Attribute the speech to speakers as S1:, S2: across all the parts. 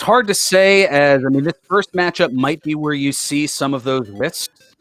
S1: It's hard to say, as I mean, this first matchup might be where you see some of those risks,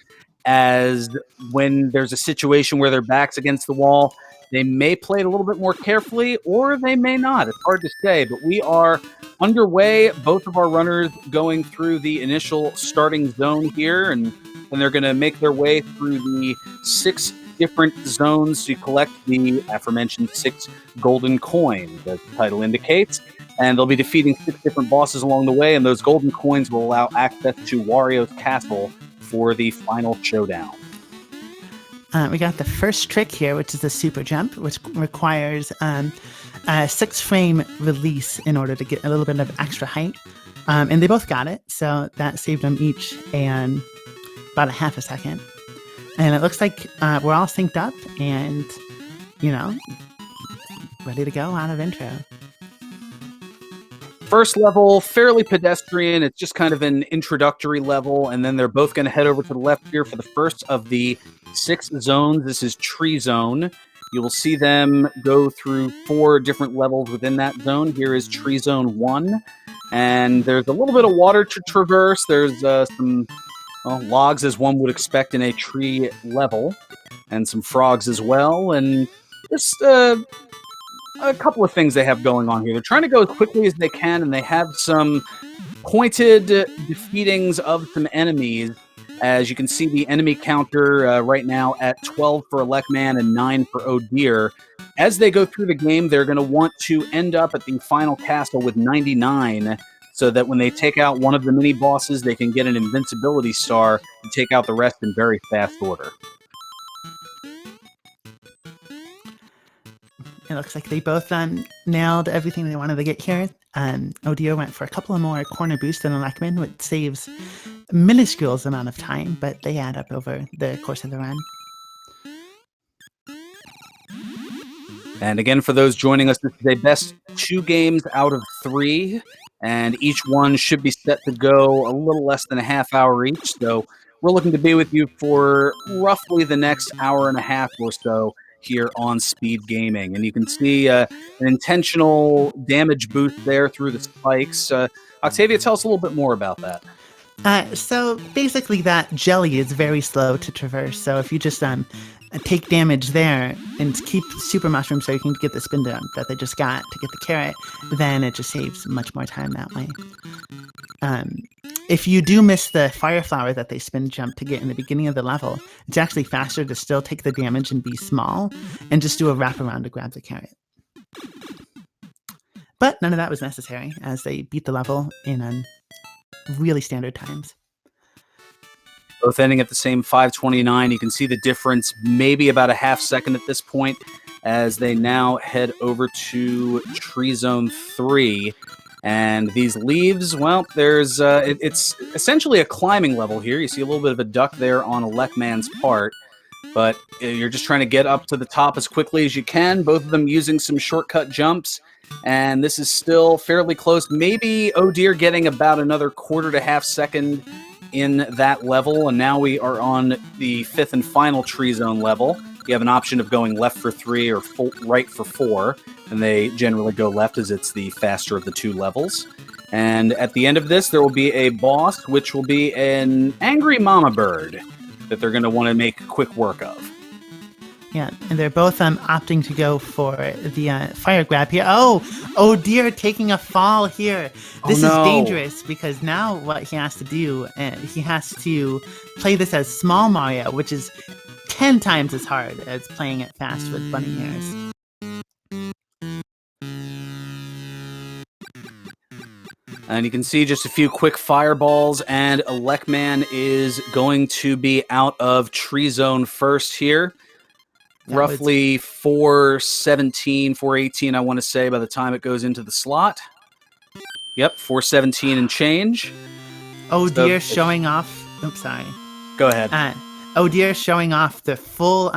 S1: as when there's a situation where their back's against the wall, they may play it a little bit more carefully, or they may not. It's hard to say, but we are underway. Both of our runners going through the initial starting zone here, and they're going to make their way through the 6 different zones to collect the aforementioned 6 golden coins, as the title indicates. And they'll be defeating 6 different bosses along the way, and those golden coins will allow access to Wario's castle for the final showdown.
S2: We got the first trick here, which is the super jump, which requires a 6-frame release in order to get a little bit of extra height. And they both got it, so that saved them each about a half a second. And it looks like we're all synced up and, ready to go out of intro.
S1: First level, fairly pedestrian. It's just kind of an introductory level, and then they're both going to head over to the left here for the first of the 6 zones. This is Tree Zone. You will see them go through 4 different levels within that zone. Here is Tree Zone 1, and there's a little bit of water to traverse. There's some logs, as one would expect in a tree level, and some frogs as well, and just a couple of things they have going on here. They're trying to go as quickly as they can, and they have some pointed defeatings of some enemies. As you can see, the enemy counter right now at 12 for Elecman and 9 for Oh Dear. As they go through the game, they're going to want to end up at the final castle with 99, so that when they take out one of the mini-bosses, they can get an invincibility star and take out the rest in very fast order.
S2: It looks like they both nailed everything they wanted to get here. Odio went for a couple of more corner boosts than Elecman, which saves a minuscule amount of time, but they add up over the course of the run.
S1: And again, for those joining us, this is a best 2 games out of 3, and each one should be set to go a little less than a half hour each. So we're looking to be with you for roughly the next hour and a half or so here on SpeedGaming. And you can see an intentional damage boost there through the spikes. Octavia, tell us a little bit more about that.
S2: So basically that jelly is very slow to traverse. So if you just take damage there and keep super mushroom so you can get the spin jump that they just got to get the carrot, then it just saves much more time that way. If you do miss the fire flower that they spin jump to get in the beginning of the level, it's actually faster to still take the damage and be small and just do a wraparound to grab the carrot. But none of that was necessary, as they beat the level in really standard times.
S1: Both ending at the same 5:29. You can see the difference, maybe about a half second at this point, as they now head over to Tree Zone 3. And these leaves, well, there's it's essentially a climbing level here. You see a little bit of a duck there on Elecman's part, but you're just trying to get up to the top as quickly as you can, both of them using some shortcut jumps, and this is still fairly close. Maybe Oh Dear getting about another quarter to half second in that level, and now we are on the 5th and final Tree Zone level. You have an option of going left for 3 or right for 4, and they generally go left as it's the faster of the 2 levels. And at the end of this, there will be a boss, which will be an angry mama bird that they're going to want to make quick work of.
S2: Yeah, and they're both opting to go for the fire grab here. Oh dear, taking a fall here. This is dangerous, because now what he has to do, he has to play this as small Mario, which is 10 times as hard as playing it fast with bunny hairs.
S1: And you can see just a few quick fireballs, and Elecman is going to be out of Tree Zone first here. Roughly 4:17, 4:18, I want to say, by the time it goes into the slot. Yep, 4:17 and change.
S2: Oh dear, showing off. Oops, sorry.
S1: Go ahead.
S2: Oh dear, showing off the full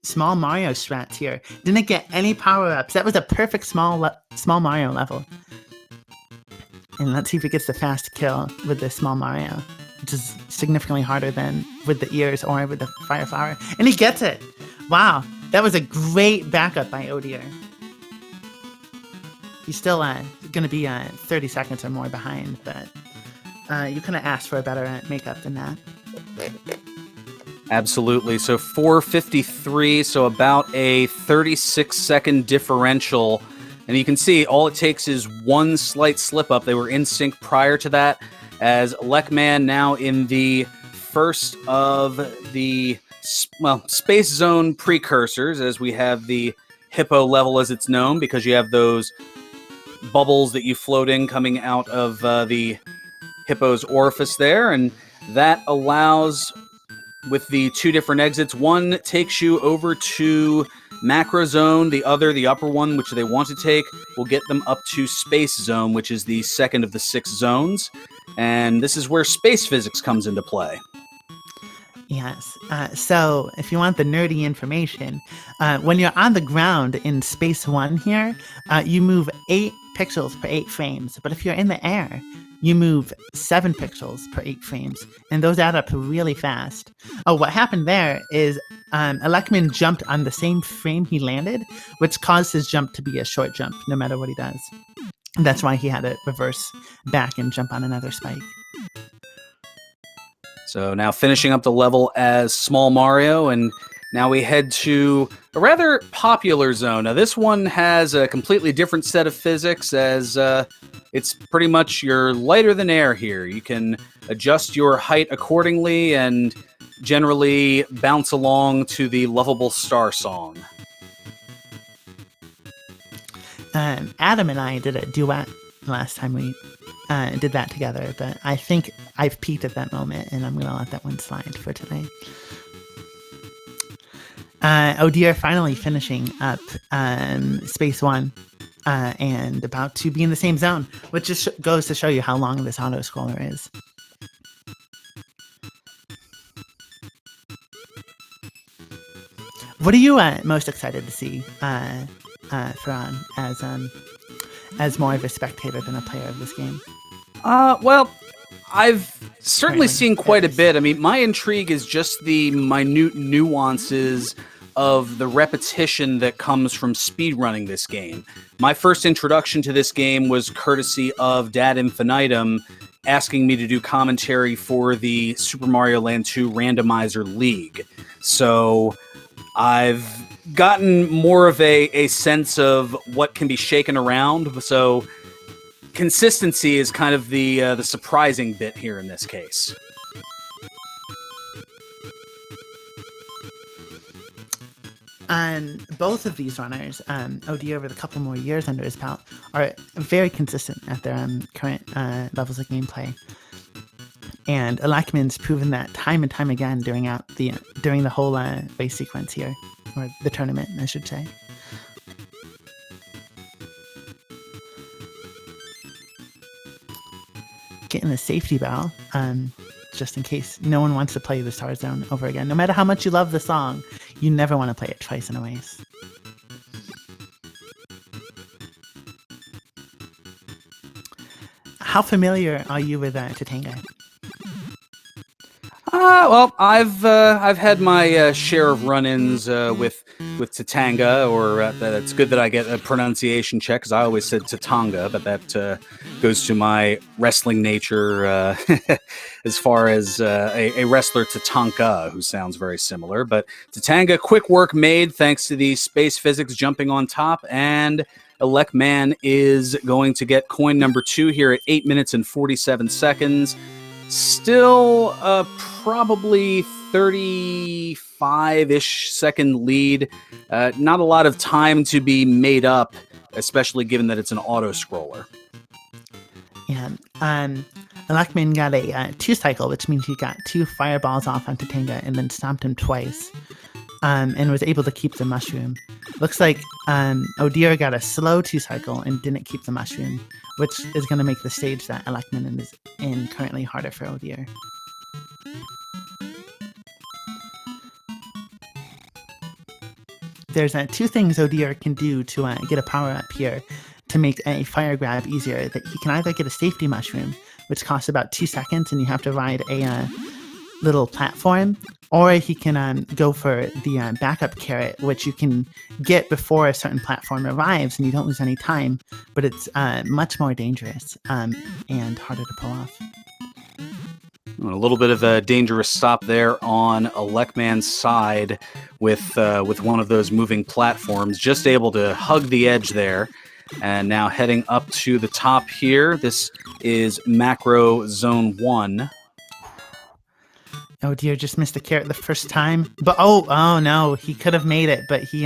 S2: small Mario strats here. Didn't get any power-ups. That was a perfect small Mario level. And let's see if it gets the fast kill with the small Mario, which is significantly harder than with the ears or with the fire flower. And he gets it! Wow, that was a great backup by Oh Dear. He still going to be 30 seconds or more behind, but you couldn't ask for a better makeup than that.
S1: Absolutely. So 4:53, so about a 36-second differential. And you can see all it takes is one slight slip up. They were in sync prior to that, as elecman now in the first of the Space Zone precursors, as we have the Hippo level as it's known, because you have those bubbles that you float in coming out of the Hippo's orifice there, and that allows, with the two different exits, one takes you over to Macro Zone, the other, the upper one, which they want to take, will get them up to Space Zone, which is the second of the 6 zones, and this is where space physics comes into play.
S2: Yes. So if you want the nerdy information, when you're on the ground in Space 1 here, you move 8 pixels per 8 frames. But if you're in the air, you move 7 pixels per 8 frames. And those add up really fast. Oh, what happened there is elecman jumped on the same frame he landed, which caused his jump to be a short jump, no matter what he does. And that's why he had to reverse back and jump on another spike.
S1: So now finishing up the level as Small Mario, and now we head to a rather popular zone. Now this one has a completely different set of physics, as it's pretty much you're lighter than air here. You can adjust your height accordingly and generally bounce along to the Lovable Star song.
S2: Adam and I did a duet last time we did that together, but I think I've peaked at that moment, and I'm gonna let that one slide for today. Oh dear, finally finishing up Space 1 and about to be in the same zone, which just goes to show you how long this auto-scroller is. What are you most excited to see, Ferran, as more of a spectator than a player of this game?
S1: Well, I've certainly seen quite a bit. I mean, my intrigue is just the minute nuances of the repetition that comes from speedrunning this game. My first introduction to this game was courtesy of Dad Infinitum asking me to do commentary for the Super Mario Land 2 Randomizer League. So I've gotten more of a sense of what can be shaken around. So consistency is kind of the surprising bit here in this case.
S2: And both of these runners, OD over the couple more years under his belt, are very consistent at their current levels of gameplay. And elecman's proven that time and time again during the whole race sequence here, or the tournament, I should say. Getting the safety bell, just in case no one wants to play the Star Zone over again. No matter how much you love the song, you never want to play it twice in a race. How familiar are you with Tatanga?
S1: Well, I've had my share of run-ins with Tatanga, or that's good that I get a pronunciation check, because I always said Tatanga, but that goes to my wrestling nature as far as a wrestler Tatanka, who sounds very similar. But Tatanga, quick work made thanks to the space physics jumping on top, and elecman is going to get coin number 2 here at 8 minutes and 47 seconds. Still probably 35-ish second lead. Not a lot of time to be made up, especially given that it's an auto-scroller.
S2: Yeah, elecman got a 2-cycle, which means he got 2 fireballs off on Tatanga and then stomped him twice, and was able to keep the mushroom. Looks like Odir got a slow 2-cycle and didn't keep the mushroom, which is going to make the stage that elecman is in currently harder for Odir. There's 2 things Odir can do to get a power-up here to make a fire grab easier. That he can either get a safety mushroom, which costs about 2 seconds, and you have to ride little platform, or he can go for the backup carrot, which you can get before a certain platform arrives, and you don't lose any time. But it's much more dangerous and harder to pull off.
S1: A little bit of a dangerous stop there on elecman's side with one of those moving platforms, just able to hug the edge there. And now heading up to the top here. This is Macro Zone 1.
S2: Oh dear, just missed the carrot the first time. But oh no, he could have made it, but he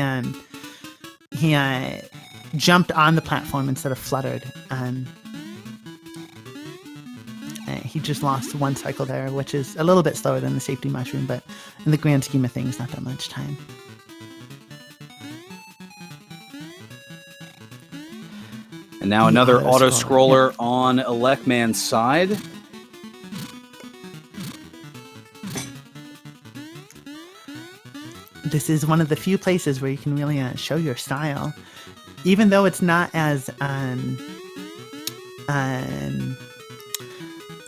S2: jumped on the platform instead of fluttered, and he just lost one cycle there, which is a little bit slower than the safety mushroom, but in the grand scheme of things, not that much time.
S1: And now another auto-scroller on elecman's side.
S2: This is one of the few places where you can really show your style. Even though it's not as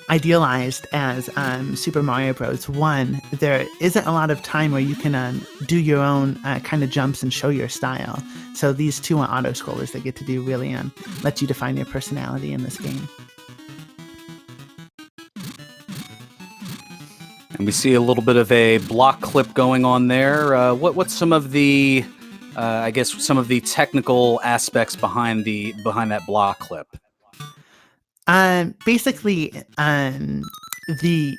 S2: idealized as Super Mario Bros. 1, there isn't a lot of time where you can do your own kind of jumps and show your style. So these two auto-scrollers that get to do really let you define your personality in this game.
S1: And we see a little bit of a block clip going on there. What's some of the, I guess, some of the technical aspects behind that block clip?
S2: Basically, the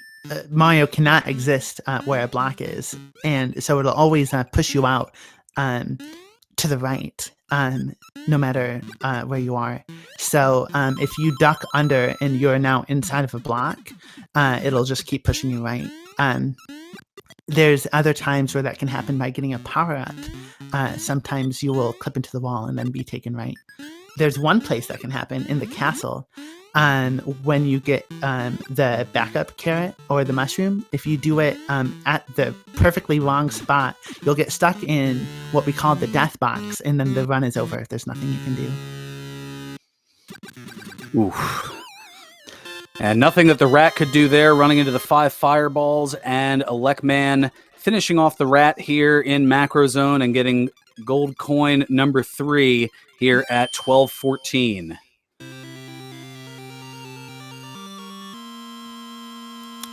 S2: Mario cannot exist where a block is, and so it'll always push you out to the right, no matter where you are. So if you duck under and you're now inside of a block, it'll just keep pushing you right. There's other times where that can happen by getting a power-up. Sometimes you will clip into the wall and then be taken right. There's one place that can happen in the castle. When you get the backup carrot or the mushroom, if you do it at the perfectly wrong spot, you'll get stuck in what we call the death box, and then the run is over. There's nothing you can do.
S1: Oof. And nothing that the rat could do there, running into the 5 fireballs, and elecman finishing off the rat here in Macro Zone and getting gold coin number 3 here at 1214.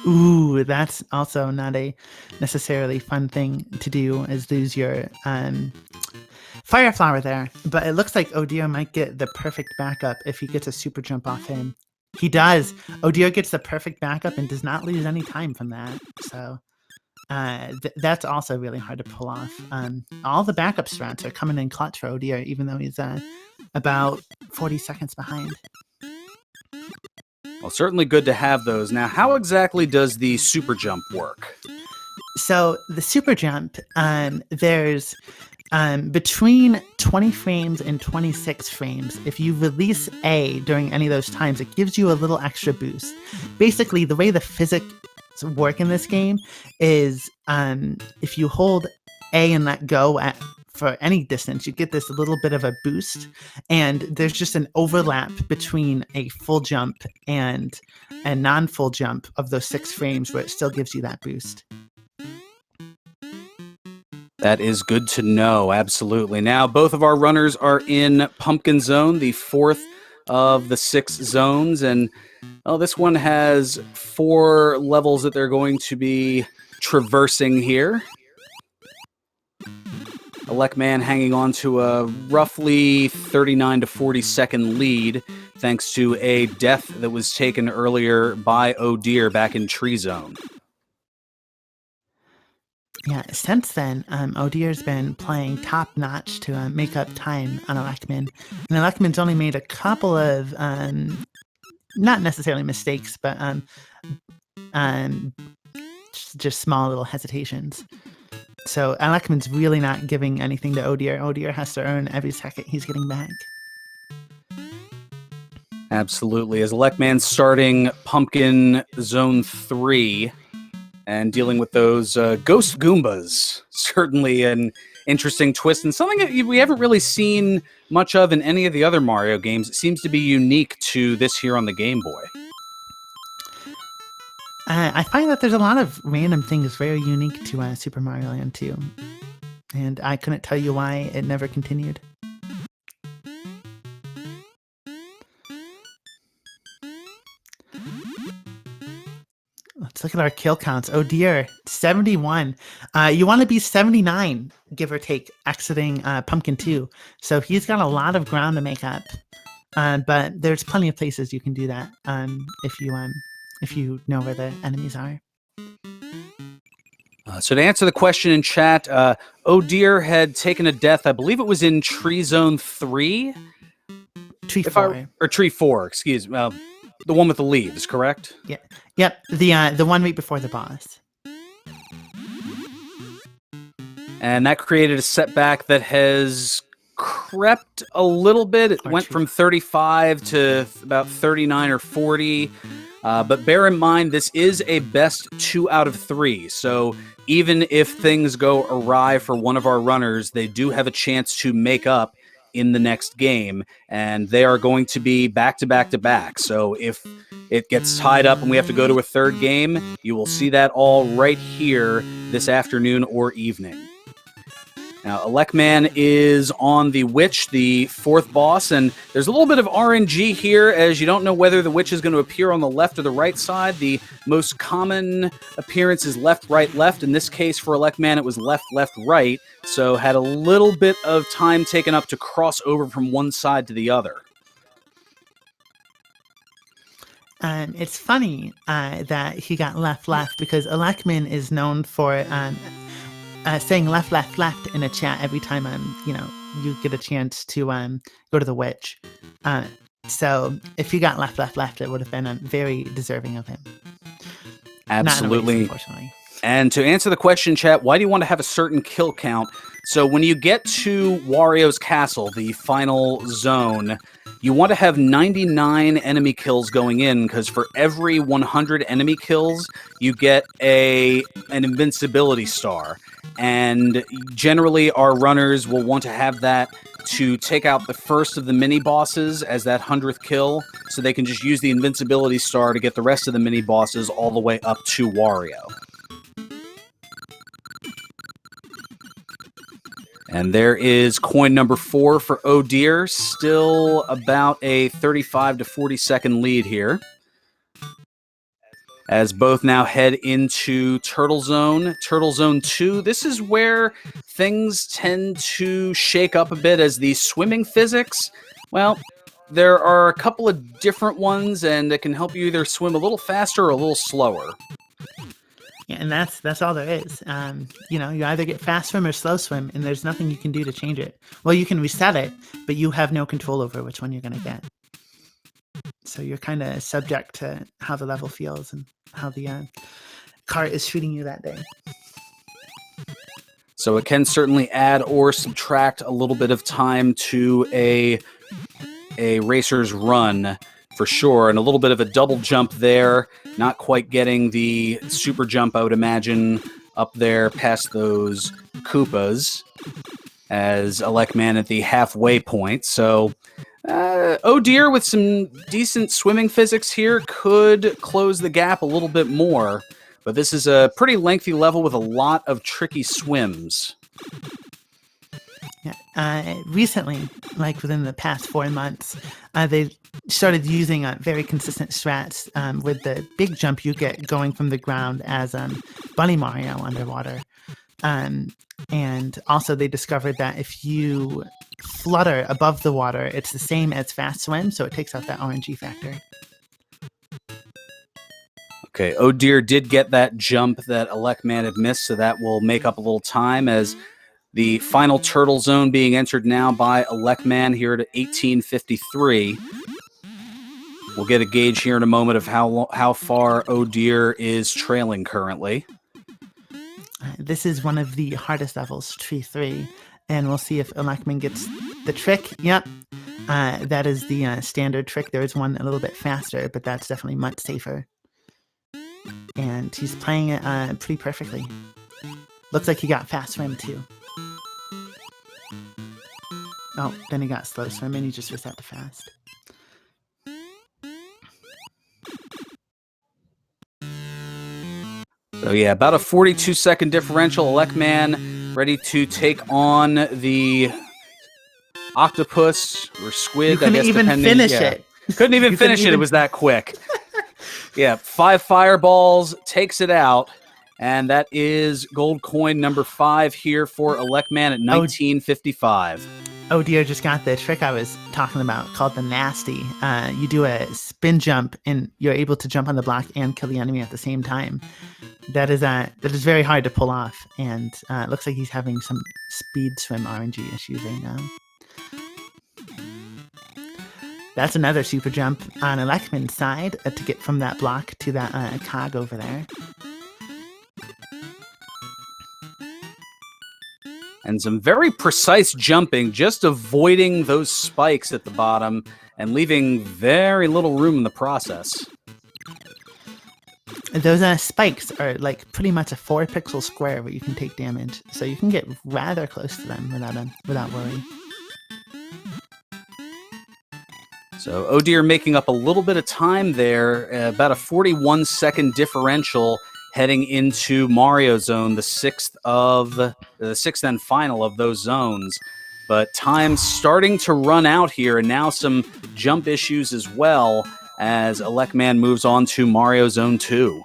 S2: Ooh, that's also not a necessarily fun thing to do, is lose your fire flower there. But it looks like Odir might get the perfect backup if he gets a super jump off him. He does. Odir gets the perfect backup and does not lose any time from that. So that's also really hard to pull off. All the backup strats are coming in clutch for Odir, even though he's about 40 seconds behind.
S1: Well, certainly good to have those. Now, how exactly does the super jump work?
S2: So the super jump, there's between 20 frames and 26 frames. If you release A during any of those times, it gives you a little extra boost. Basically, the way the physics work in this game is if you hold A and let go for any distance, you get this little bit of a boost, and there's just an overlap between a full jump and a non-full jump of those 6 frames where it still gives you that boost.
S1: That is good to know, absolutely. Now, both of our runners are in Pumpkin Zone, the 4th of the 6 zones, and this one has 4 levels that they're going to be traversing here. elecman hanging on to a roughly 39 to 40 second lead, thanks to a death that was taken earlier by Odir back in Tree Zone.
S2: Yeah, since then, Odir's been playing top-notch to make up time on elecman. And elecman's only made a couple of, not necessarily mistakes, but just small little hesitations. So elecman's really not giving anything to Odir. Odir has to earn every second he's getting back.
S1: Absolutely. As elecman starting Pumpkin Zone 3... and dealing with those ghost Goombas. Certainly an interesting twist, and something that we haven't really seen much of in any of the other Mario games. It seems to be unique to this here on the Game Boy.
S2: I find that there's a lot of random things very unique to Super Mario Land 2, and I couldn't tell you why it never continued. Let's look at our kill counts. Oh dear, 71. You want to be 79, give or take, exiting Pumpkin 2. So he's got a lot of ground to make up. But there's plenty of places you can do that if you know where the enemies are.
S1: So to answer the question in chat, Oh Dear had taken a death. I believe it was in Tree Zone 3.
S2: Tree 4.
S1: Or Tree 4, excuse me. The one with the leaves, correct?
S2: Yeah. Yep. The one right before the boss.
S1: And that created a setback that has crept a little bit. It went from 35 to about 39 or 40. But bear in mind, this is a best 2 out of 3. So even if things go awry for one of our runners, they do have a chance to make up in the next game. And they are going to be back to back to back. So if it gets tied up and we have to go to a third game, you will see that all right here this afternoon or evening. Now, Elecman is on the Witch, the 4th boss, and there's a little bit of RNG here as you don't know whether the Witch is going to appear on the left or the right side. The most common appearance is left, right, left. In this case, for Elecman, it was left, left, right, so had a little bit of time taken up to cross over from one side to the other.
S2: It's funny that he got left, left, because Elecman is known for saying left, left, left in a chat every time you get a chance to go to the Witch. So if you got left, left, left, it would have been very deserving of him.
S1: Absolutely.
S2: Race, unfortunately.
S1: And to answer the question, chat, why do you want to have a certain kill count? So when you get to Wario's Castle, the final zone, you want to have 99 enemy kills going in, because for every 100 enemy kills, you get an invincibility star. And generally, our runners will want to have that to take out the first of the mini-bosses as that 100th kill, so they can just use the invincibility star to get the rest of the mini-bosses all the way up to Wario. And there is coin number 4 for Oh Dear, still about a 35 to 40 second lead here. As both now head into Turtle Zone. Turtle Zone 2, this is where things tend to shake up a bit as the swimming physics, well, there are a couple of different ones, and it can help you either swim a little faster or a little slower.
S2: Yeah, and that's all there is. You either get fast swim or slow swim, and there's nothing you can do to change it. Well, you can reset it, but you have no control over which one you're going to get. So you're kind of subject to how the level feels and how the cart is treating you that day.
S1: So it can certainly add or subtract a little bit of time to a racer's run, for sure. And a little bit of a double jump there. Not quite getting the super jump, I would imagine, up there past those Koopas as Elecman at the halfway point. So, Oh Dear, with some decent swimming physics here, could close the gap a little bit more. But this is a pretty lengthy level with a lot of tricky swims.
S2: Yeah. Recently, like within the past 4 months, they started using very consistent strats with the big jump you get going from the ground as Bunny Mario underwater. And also they discovered that if you flutter above the water, it's the same as fast swim, so it takes out that RNG factor.
S1: Okay, Oh Dear did get that jump that Elecman had missed, so that will make up a little time as the final Turtle Zone being entered now by Elecman here at 1853. We'll get a gauge here in a moment of how far Oh Dear is trailing currently.
S2: This is one of the hardest levels, Tree 3, and we'll see if Elecman gets the trick. Yep, that is the standard trick. There is one a little bit faster, but that's definitely much safer. And he's playing it pretty perfectly. Looks like he got fast swim too. Oh, then he got slow swim and he just reset to fast.
S1: So yeah, about a 42-second differential. Elecman ready to take on the octopus or squid.
S2: You couldn't
S1: I guess,
S2: even
S1: depending.
S2: finish
S1: Yeah.
S2: it.
S1: Couldn't even finish it. It was that quick. Yeah, 5 fireballs takes it out. And that is gold coin number 5 here for Elecman at 1955.
S2: Oh dear, just got the trick I was talking about called the nasty. You do a spin jump and you're able to jump on the block and kill the enemy at the same time. That is very hard to pull off, and it looks like he's having some speed swim RNG issues right now. That's another super jump on Elecman's side to get from that block to that cog over there.
S1: And some very precise jumping, just avoiding those spikes at the bottom and leaving very little room in the process.
S2: Those spikes are like pretty much a 4-pixel square where you can take damage, so you can get rather close to them without worry.
S1: So Oh Dear making up a little bit of time there, about a 41-second differential heading into Mario Zone, the sixth and final of those zones. But time's starting to run out here, and now some jump issues as well as Elecman moves on to Mario Zone 2.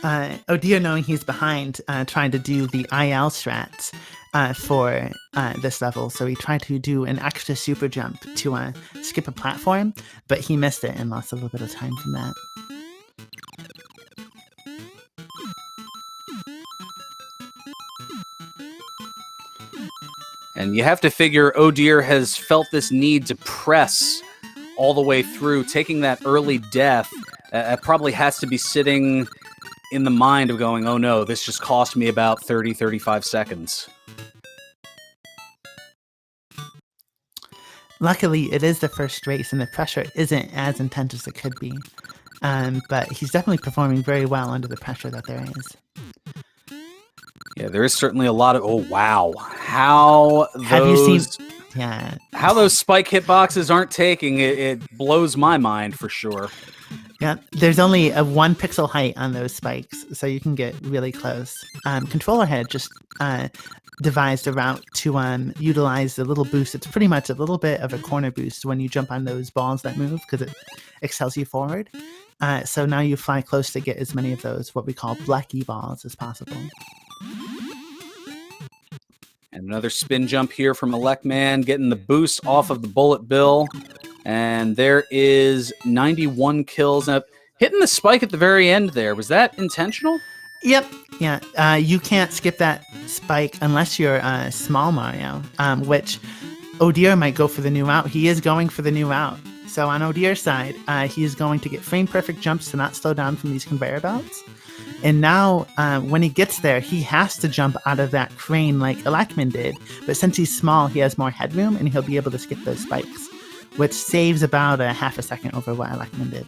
S2: Oh Dear, knowing he's behind, trying to do the IL strats for this level, so he tried to do an extra super jump to skip a platform, but he missed it and lost a little bit of time from that.
S1: And you have to figure Oh Dear has felt this need to press all the way through. Taking that early death probably has to be sitting in the mind of going, oh no, this just cost me about 30, 35 seconds.
S2: Luckily, it is the first race, and the pressure isn't as intense as it could be. But he's definitely performing very well under the pressure that there is.
S1: Yeah, there is certainly a lot of... Oh, wow. How those spike hitboxes aren't taking it blows my mind for sure.
S2: Yeah, there's only a 1 pixel height on those spikes, so you can get really close. Controller had just devised a route to utilize the little boost. It's pretty much a little bit of a corner boost when you jump on those balls that move, because it excels you forward. So now you fly close to get as many of those, what we call blacky balls, as possible.
S1: And another spin jump here from Elecman, getting the boost off of the bullet bill. And there is 91 kills. Now, hitting the spike at the very end there, was that intentional?
S2: Yep. Yeah. You can't skip that spike unless you're Small Mario, which Oh Dear might go for the new route. He is going for the new route. So on Oh Dear's side, he is going to get frame-perfect jumps to not slow down from these conveyor belts. And now, when he gets there, he has to jump out of that crane like Elecman did. But since he's small, he has more headroom, and he'll be able to skip those spikes, which saves about a half a second over what Elecman did.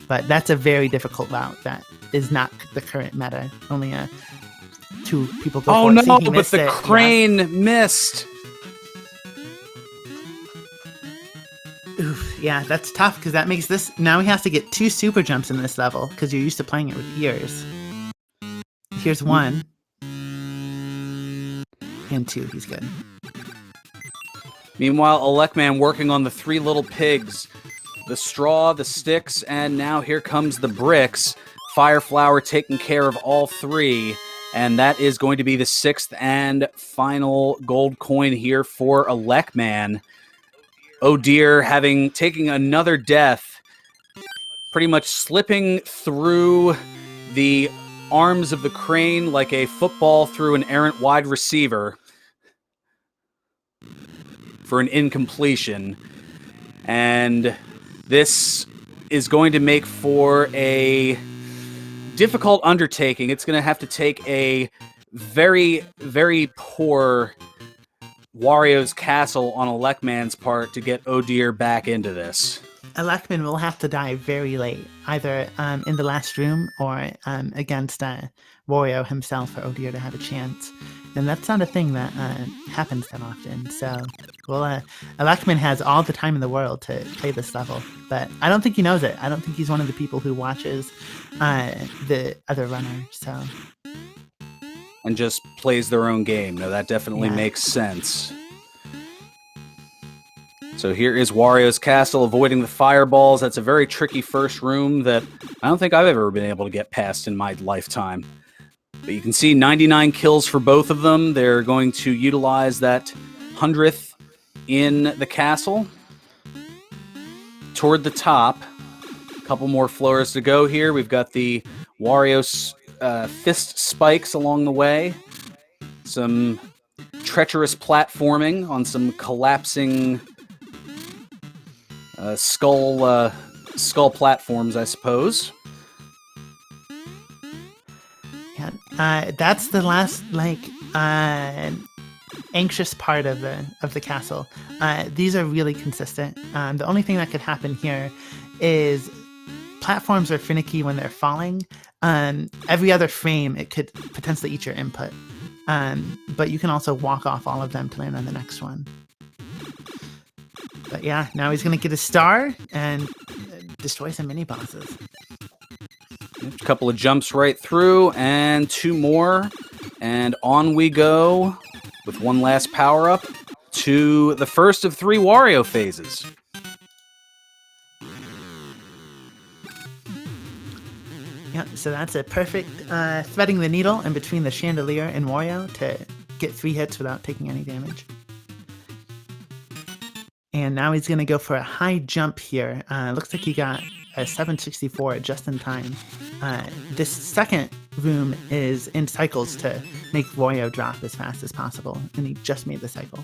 S2: But that's a very difficult route. That is not the current meta. Only 2 people go for it.
S1: Oh no, but the crane missed.
S2: Oof, yeah, that's tough, because that makes this... Now he has to get 2 super jumps in this level, because you're used to playing it with ears. Here's 1. And 2, he's good.
S1: Meanwhile, Elecman working on the 3 little pigs. The straw, the sticks, and now here comes the bricks. Fireflower taking care of all 3. And that is going to be the 6th and final gold coin here for Elecman. Oh Dear taking another death, pretty much slipping through the arms of the crane like a football through an errant wide receiver for an incompletion. And this is going to make for a difficult undertaking. It's going to have to take a very, very poor Wario's Castle on Elecman's part to get Oh Dear back into this.
S2: Elecman will have to die very late, either in the last room or against Wario himself for Oh Dear to have a chance. And that's not a thing that happens that often, so Well, elecman has all the time in the world to play this level, but I don't think he knows it. I don't think he's one of the people who watches the other runner. So,
S1: and just plays their own game. No, that definitely
S2: Yeah.
S1: makes sense. So here is Wario's castle, avoiding the fireballs. That's a very tricky first room that I don't think I've ever been able to get past in my lifetime. But you can see 99 kills for both of them. They're going to utilize that 100th in the castle. Toward the top. A couple more floors to go here. We've got the Wario's fist spikes along the way. Some treacherous platforming on some collapsing skull platforms, I suppose.
S2: Yeah, that's the last anxious part of the castle. These are really consistent. The only thing that could happen here is platforms are finicky when they're falling. Every other frame, it could potentially eat your input. But you can also walk off all of them to land on the next one. But yeah, now he's going to get a star and destroy some mini bosses.
S1: A couple of jumps right through, and 2 more. And on we go with one last power-up to the first of 3 Wario phases.
S2: Yeah, so that's a perfect threading the needle in between the chandelier and Wario to get 3 hits without taking any damage. And now he's going to go for a high jump here. Looks like he got a 764 just in time. This second room is in cycles to make Wario drop as fast as possible. And he just made the cycle.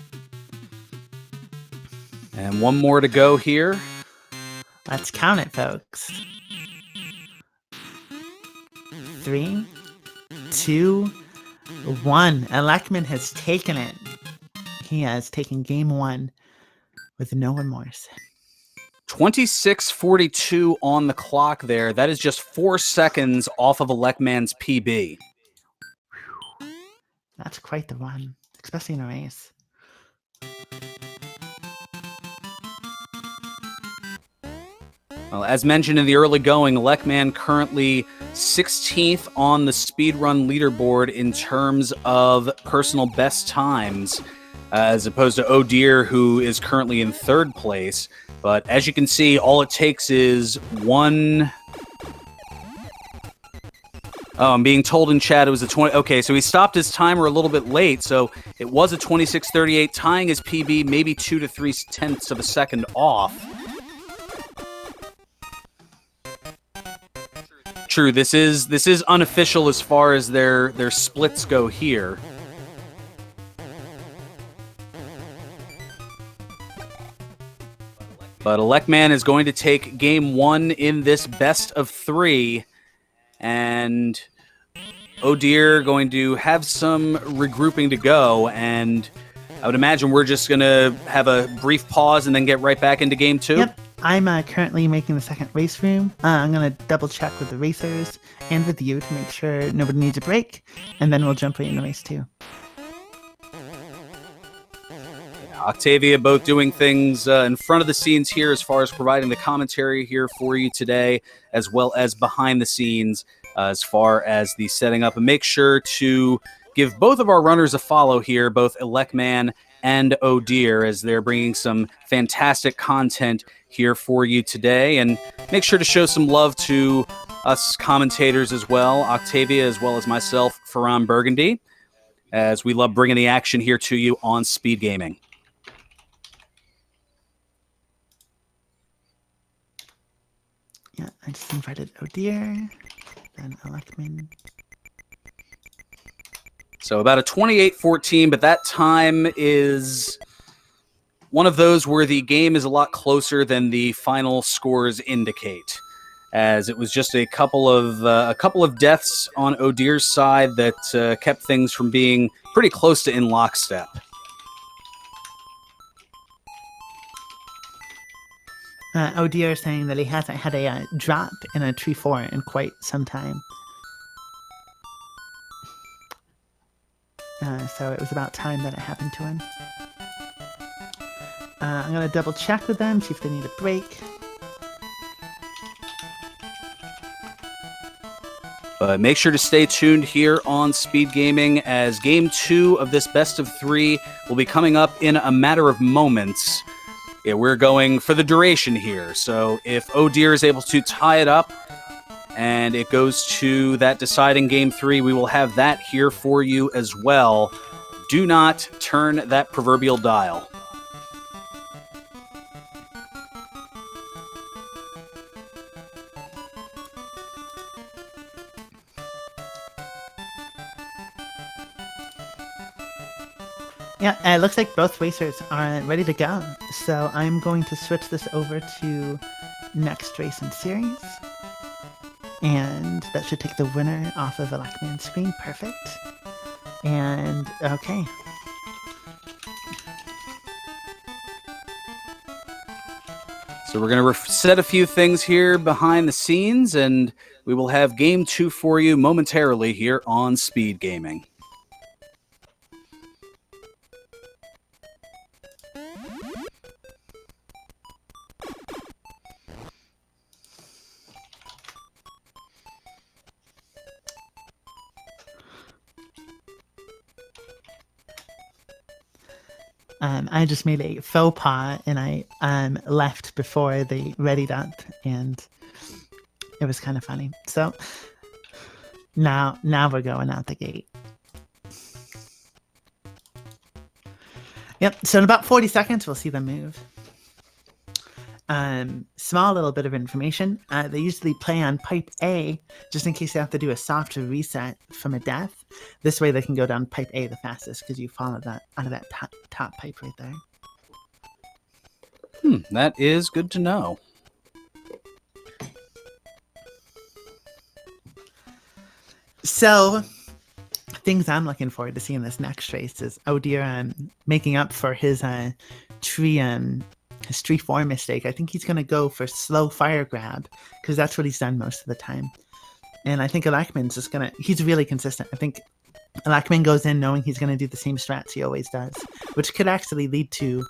S1: And one more to go here.
S2: Let's count it, folks. 3, 2, 1. Elecman has taken it. He has taken game 1 with no remorse.
S1: 26:42 on the clock there. That is just 4 seconds off of Elecman's PB.
S2: That's quite the run, especially in a race.
S1: Well, as mentioned in the early going, Elecman currently 16th on the speedrun leaderboard in terms of personal best times, as opposed to Oh Dear, who is currently in 3rd place. But as you can see, all it takes is one... Oh, I'm being told in chat it was a 20... Okay, so he stopped his timer a little bit late, so it was a 26:38, tying his PB maybe 2 to 3 tenths of a second off. True, this is unofficial as far as their splits go here. But Elecman is going to take game 1 in this best of 3. And Oh Dear going to have some regrouping to go. And I would imagine we're just going to have a brief pause and then get right back into game 2.
S2: Yep. I'm currently making the second race room. I'm going to double check with the racers and with you to make sure nobody needs a break. And then we'll jump right into race 2.
S1: Octavia both doing things in front of the scenes here as far as providing the commentary here for you today, as well as behind the scenes as far as the setting up. And make sure to give both of our runners a follow here, both Elecman and Oh Dear, as they're bringing some fantastic content here for you today. And make sure to show some love to us commentators as well, Octavia as well as myself, Ferran Burgundy, as we love bringing the action here to you on SpeedGaming.
S2: Yeah, I just invited Oh Dear, then Elecman.
S1: So about a 28-14, but that time is one of those where the game is a lot closer than the final scores indicate, as it was just a couple of deaths on Oh Dear's side that kept things from being pretty close to in lockstep.
S2: Oh Dear saying that he hasn't had a drop in a tree 4 in quite some time. So it was about time that it happened to him. I'm going to double check with them, see if they need a break.
S1: But make sure to stay tuned here on Speed Gaming, as Game 2 of this best of 3 will be coming up in a matter of moments. Yeah, we're going for the duration here. So if Oh Dear is able to tie it up and it goes to that deciding Game 3, we will have that here for you as well. Do not turn that proverbial dial.
S2: Yeah, it looks like both racers are ready to go. So I'm going to switch this over to next race in series. And that should take the winner off of elecman's screen. Perfect. And okay.
S1: So we're going to set a few things here behind the scenes, and we will have Game 2 for you momentarily here on Speed Gaming.
S2: I just made a faux pas and I left before they readied up, and it was kind of funny. So now we're going out the gate. Yep. So in about 40 seconds, we'll see them move. Small little bit of information. They usually play on pipe A, just in case they have to do a soft reset from a death. This way they can go down pipe A the fastest, because you follow that out of that top pipe right there.
S1: That is good to know.
S2: So things I'm looking forward to seeing this next race is Oh Dear making up for his tree 4 mistake. I think he's going to go for slow fire grab, because that's what he's done most of the time. And I think elecman's just going to... He's really consistent. I think elecman goes in knowing he's going to do the same strats he always does, which could actually lead to,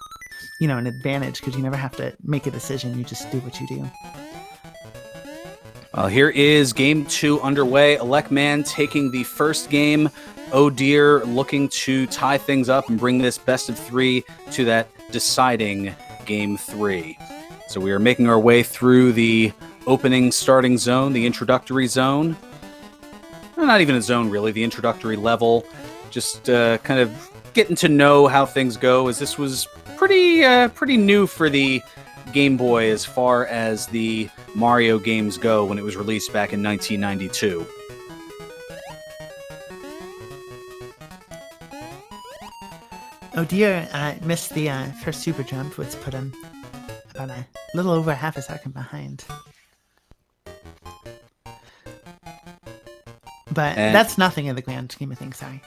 S2: an advantage, because you never have to make a decision. You just do what you do.
S1: Well, here is Game 2 underway. elecman taking the first game. Oh Dear looking to tie things up and bring this best of 3 to that deciding Game 3. So we are making our way through the opening starting zone, the introductory zone. Well, not even a zone, really, the introductory level. Just kind of getting to know how things go, as this was pretty new for the Game Boy as far as the Mario games go when it was released back in 1992.
S2: Oh Dear missed the first super jump, which put him about a little over half a second behind. But that's nothing in the grand scheme of things, sorry.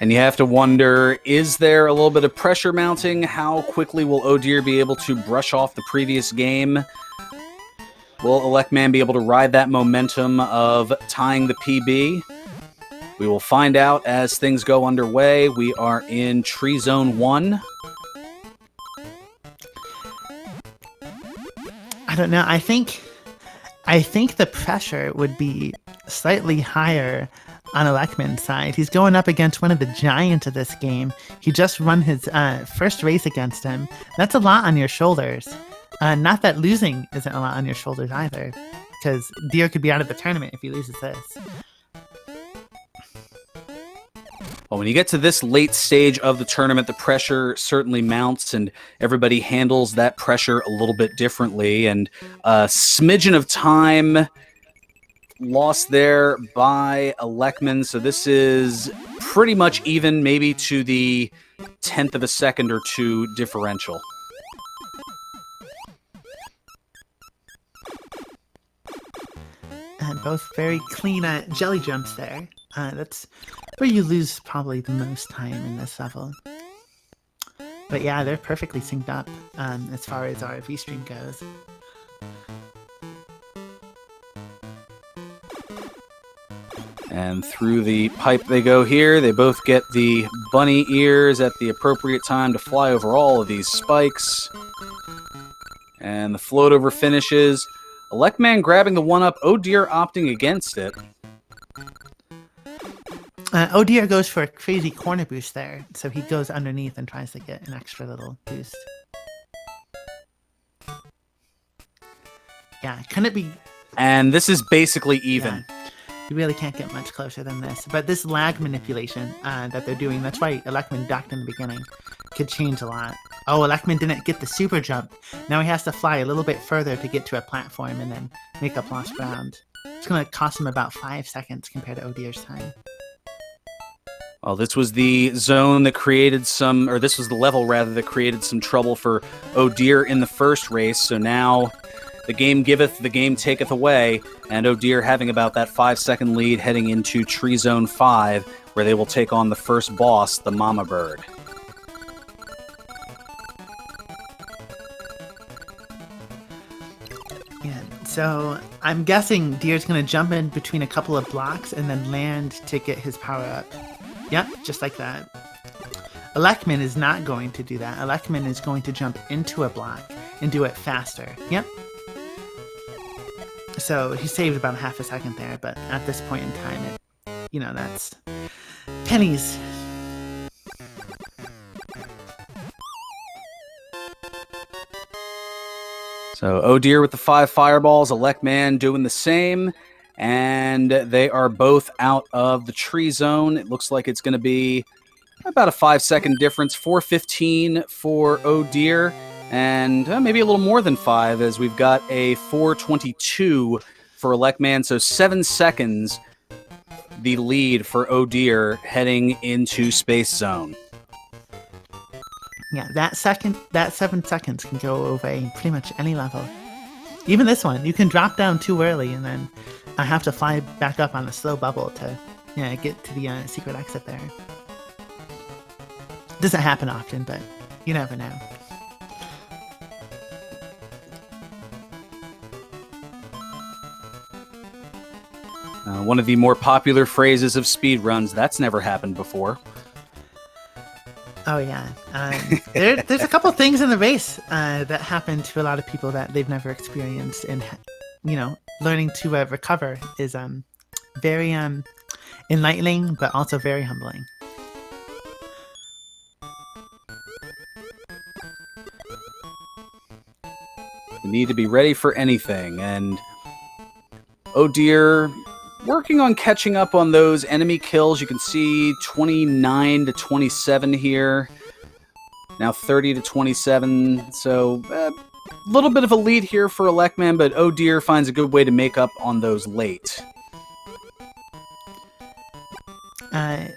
S1: And you have to wonder, is there a little bit of pressure mounting? How quickly will Oh Dear be able to brush off the previous game? Will elecman be able to ride that momentum of tying the PB? We will find out as things go underway. We are in Tree Zone 1.
S2: I don't know. I think the pressure would be slightly higher on elecman's side. He's going up against one of the giants of this game. He just run his first race against him. That's a lot on your shoulders. Not that losing isn't a lot on your shoulders either, because Deer could be out of the tournament if he loses this.
S1: Well, when you get to this late stage of the tournament, the pressure certainly mounts, and everybody handles that pressure a little bit differently. And a smidgen of time lost there by elecman, so this is pretty much even, maybe to the 10th of a second or two differential.
S2: And both very clean jelly jumps there. That's where you lose probably the most time in this level. But yeah, they're perfectly synced up as far as our V-stream goes.
S1: And through the pipe they go here. They both get the bunny ears at the appropriate time to fly over all of these spikes. And the float over finishes. Elecman grabbing the 1-up, Oh Dear opting against it.
S2: Oh Dear goes for a crazy corner boost there, so he goes underneath and tries to get an extra little boost. Yeah, couldn't it be...
S1: And this is basically even.
S2: Yeah. You really can't get much closer than this. But this lag manipulation that they're doing, that's why elecman ducked in the beginning, could change a lot. Oh, elecman didn't get the super jump. Now he has to fly a little bit further to get to a platform and then make up lost ground. It's going to cost him about 5 seconds compared to Oh Dear's time.
S1: Well, this was the zone that created some, or this was the level, rather, that created some trouble for Oh Dear in the first race. So now the game giveth, the game taketh away, and Oh Dear having about that 5-second lead heading into Tree Zone 5, where they will take on the first boss, the Mama Bird.
S2: Yeah, so I'm guessing Deer's going to jump in between a couple of blocks and then land to get his power up. Yep, just like that. Elecman is not going to do that. Elecman is going to jump into a block and do it faster. Yep. So he saved about half a second there, but at this point in time, that's pennies.
S1: So Oh Dear with the 5 fireballs, Elecman doing the same, and they are both out of the tree zone. It looks like it's going to be about a 5-second difference, 4:15 for Oh Dear, and maybe a little more than 5, as we've got a 4:22 for Elecman. So 7 seconds, the lead for Oh Dear heading into Space Zone.
S2: Yeah, that 7 seconds can go over pretty much any level. Even this one, you can drop down too early and then I have to fly back up on a slow bubble to get to the secret exit there. Doesn't happen often, but you never know.
S1: One of the more popular phrases of speedruns, that's never happened before.
S2: Oh yeah, there's a couple things in the race that happen to a lot of people that they've never experienced, and learning to recover is very enlightening, but also very humbling.
S1: You need to be ready for anything, and Oh Dear, working on catching up on those enemy kills. You can see 29 to 27 here. Now 30 to 27. So a little bit of a lead here for Elecman, but Oh Dear finds a good way to make up on those late.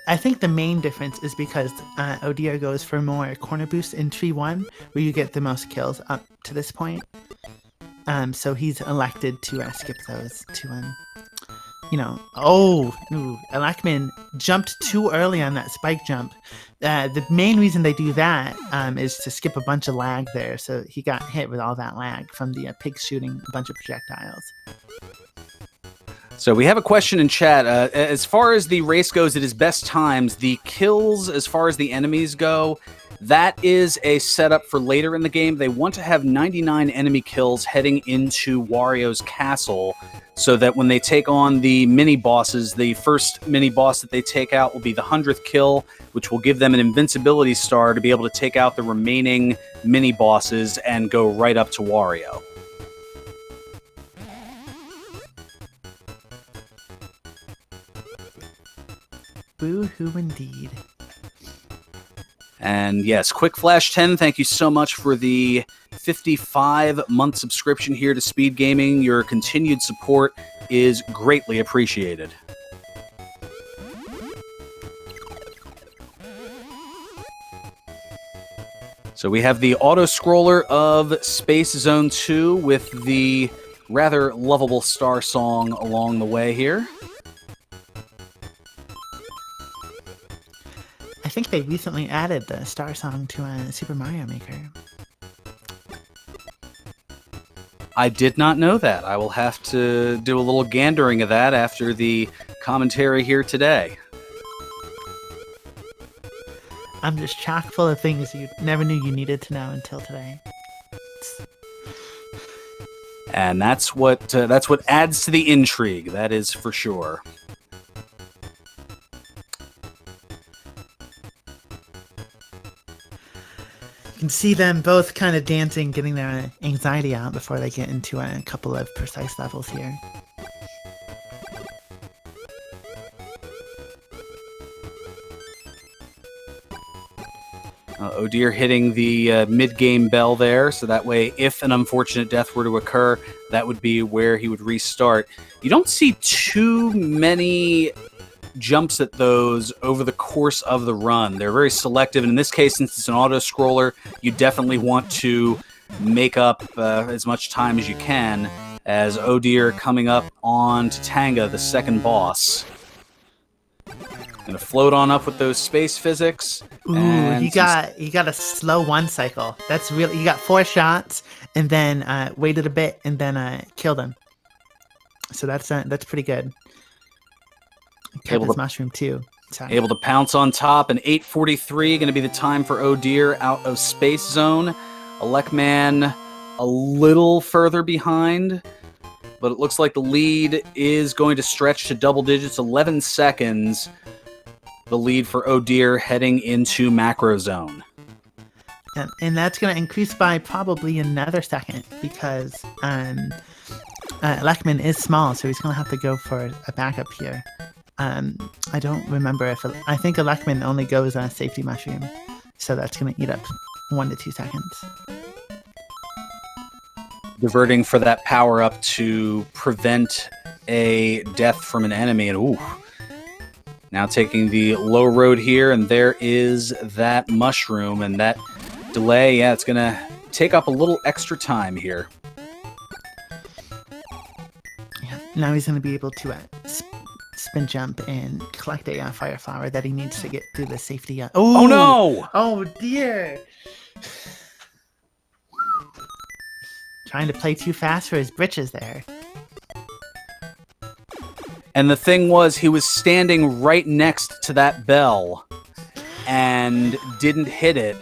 S2: I think the main difference is because Oh Dear goes for more corner boost in Tree 1, where you get the most kills up to this point. So he's elected to skip those to Elecman jumped too early on that spike jump. The main reason they do that is to skip a bunch of lag there, so he got hit with all that lag from the pigs shooting a bunch of projectiles.
S1: So we have a question in chat. As far as the race goes, it is best times. The kills, as far as the enemies go, that is a setup for later in the game. They want to have 99 enemy kills heading into Wario's castle, so that when they take on the mini-bosses, the first mini-boss that they take out will be the 100th kill, which will give them an invincibility star to be able to take out the remaining mini-bosses and go right up to Wario.
S2: Boo-hoo indeed.
S1: And yes, Quick Flash 10, thank you so much for the 55-month subscription here to SpeedGaming. Your continued support is greatly appreciated. So we have the auto-scroller of Space Zone 2 with the rather lovable star song along the way here.
S2: I think they recently added the star song to Super Mario Maker.
S1: I did not know that. I will have to do a little gandering of that after the commentary here today.
S2: I'm just chock full of things you never knew you needed to know until today.
S1: And that's what adds to the intrigue. That is for sure.
S2: You can see them both kind of dancing, getting their anxiety out before they get into a couple of precise levels here.
S1: Oh dear, hitting the mid-game bell there, so that way, if an unfortunate death were to occur, that would be where he would restart. You don't see too many jumps at those over the course of the run. They're very selective, and in this case, since it's an auto-scroller, you definitely want to make up as much time as you can, as oh dear, coming up on to Tanga, the second boss. Gonna float on up with those space physics.
S2: Ooh, you got a slow one cycle. That's really, you got 4 shots and then waited a bit and then killed him. So that's pretty good. Kept his mushroom too. Sorry.
S1: Able to pounce on top, and 8:43 going to be the time for oh dear out of space zone. Elecman a little further behind, but it looks like the lead is going to stretch to double digits, 11 seconds. The lead for oh dear heading into macro zone.
S2: And that's going to increase by probably another second because Elecman is small, so he's going to have to go for a backup here. I don't remember I think Elecman only goes on a safety mushroom, so that's going to eat up 1 to 2 seconds.
S1: Diverting for that power up to prevent a death from an enemy, and ooh. Now taking the low road here, and there is that mushroom, and that delay, yeah, it's going to take up a little extra time here.
S2: Yeah, now he's going to be able to spin jump and collect a fire flower that he needs to get through the safety.
S1: Oh no!
S2: Oh dear! Trying to play too fast for his britches there.
S1: And the thing was, he was standing right next to that bell and didn't hit it,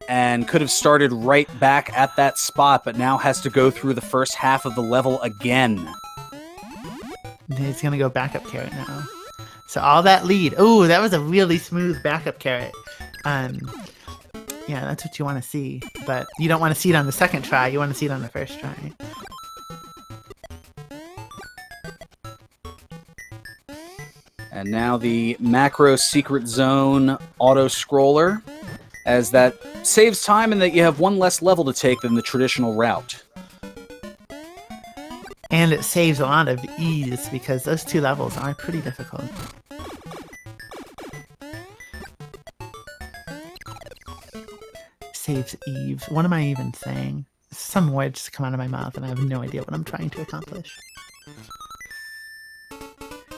S1: and could have started right back at that spot, but now has to go through the first half of the level again.
S2: He's going to go backup carrot now. So all that lead. Oh, that was a really smooth backup carrot. Yeah, that's what you want to see. But you don't want to see it on the second try. You want to see it on the first try.
S1: And now the macro secret zone auto-scroller, as that saves time and that you have 1 less level to take than the traditional route.
S2: And it saves a lot of ease because those 2 levels are pretty difficult. Saves Eve. What am I even saying? Some words just come out of my mouth and I have no idea what I'm trying to accomplish.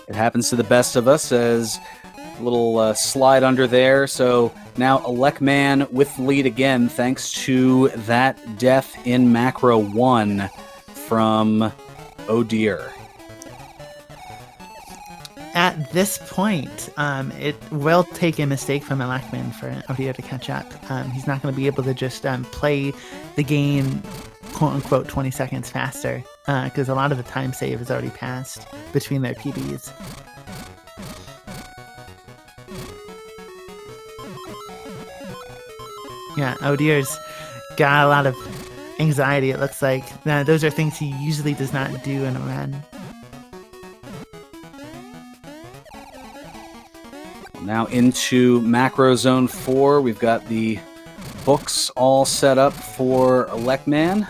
S1: It happens to the best of us, as a little slide under there. So now Elecman with the lead again, thanks to that death in Macro 1 from oh dear.
S2: At this point, it will take a mistake from Elecman for oh dear to catch up. He's not going to be able to just play the game quote-unquote 20 seconds faster, because a lot of the time save has already passed between their PBs. Yeah, oh dear's got a lot of anxiety, it looks like. Now, those are things he usually does not do in a run.
S1: Now into Macro Zone 4, we've got the books all set up for Elecman.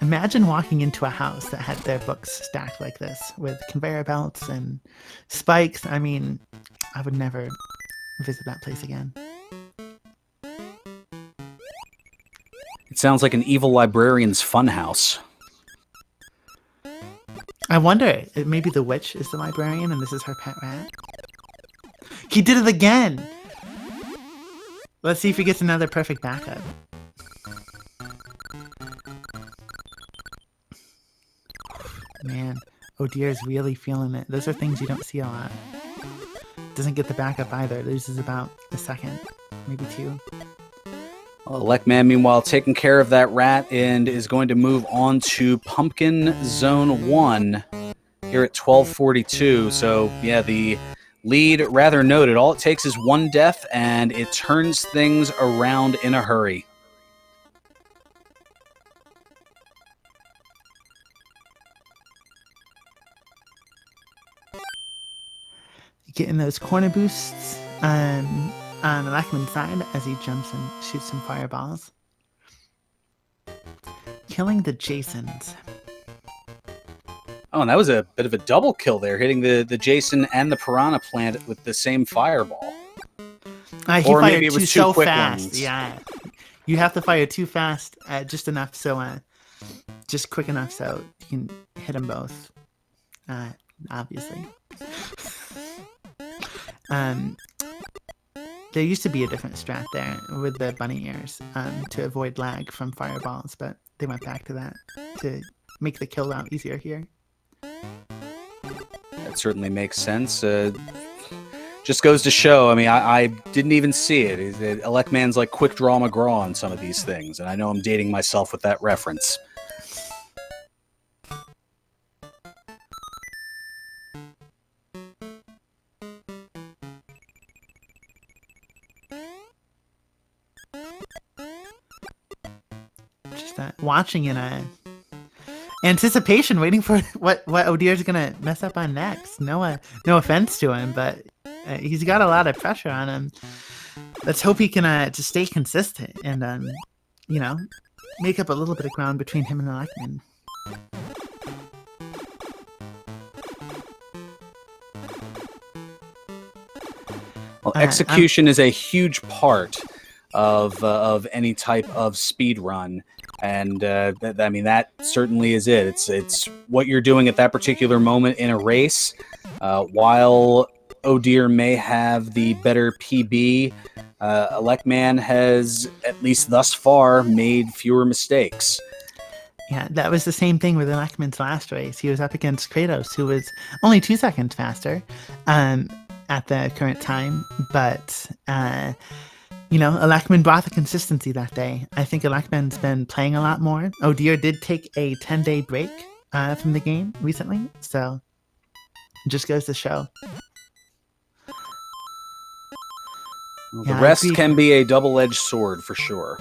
S2: Imagine walking into a house that had their books stacked like this, with conveyor belts and spikes. I mean, I would never visit that place again.
S1: It sounds like an evil librarian's funhouse.
S2: I wonder, maybe the witch is the librarian and this is her pet rat? He did it again! Let's see if he gets another perfect backup. Man, oh dear is really feeling it. Those are things you don't see a lot. Doesn't get the backup either. Loses about a second, maybe 2.
S1: Well, elecman, meanwhile, taking care of that rat and is going to move on to Pumpkin Zone 1 here at 12:42. So, yeah, the lead rather noted. All it takes is 1 death, and it turns things around in a hurry.
S2: Getting those corner boosts on Elecman's side as he jumps and shoots some fireballs. Killing the Jasons.
S1: Oh, and that was a bit of a double kill there, hitting the Jason and the Piranha Plant with the same fireball.
S2: He
S1: or
S2: fired
S1: maybe it was
S2: so
S1: two quick
S2: fast.
S1: ones.
S2: Yeah, you have to fire too fast, just enough so, just quick enough so you can hit them both. Obviously. There used to be a different strat there with the bunny ears to avoid lag from fireballs, but they went back to that to make the kill route easier here.
S1: That certainly makes sense. Just goes to show, I mean, I didn't even see it. Elecman's like Quick Draw McGraw on some of these things, and I know I'm dating myself with that reference.
S2: Just watching in anticipation, waiting for what O'Dear's gonna mess up on next. No offense to him, but he's got a lot of pressure on him. Let's hope he can just stay consistent and you know, make up a little bit of ground between him and Elecman.
S1: Well, execution is a huge part of any type of speed run, and I mean that certainly is it. It's what you're doing at that particular moment in a race. While O'Dear may have the better PB, Elecman has, at least thus far, made fewer mistakes.
S2: Yeah, that was the same thing with Elecman's last race. He was up against Kratos, who was only 2 seconds faster at the current time, but you know, Elecman brought the consistency that day. I think Elecman's been playing a lot more. O'Dear did take a 10-day break from the game recently, so it just goes to show.
S1: Well, the rest can be a double-edged sword for sure.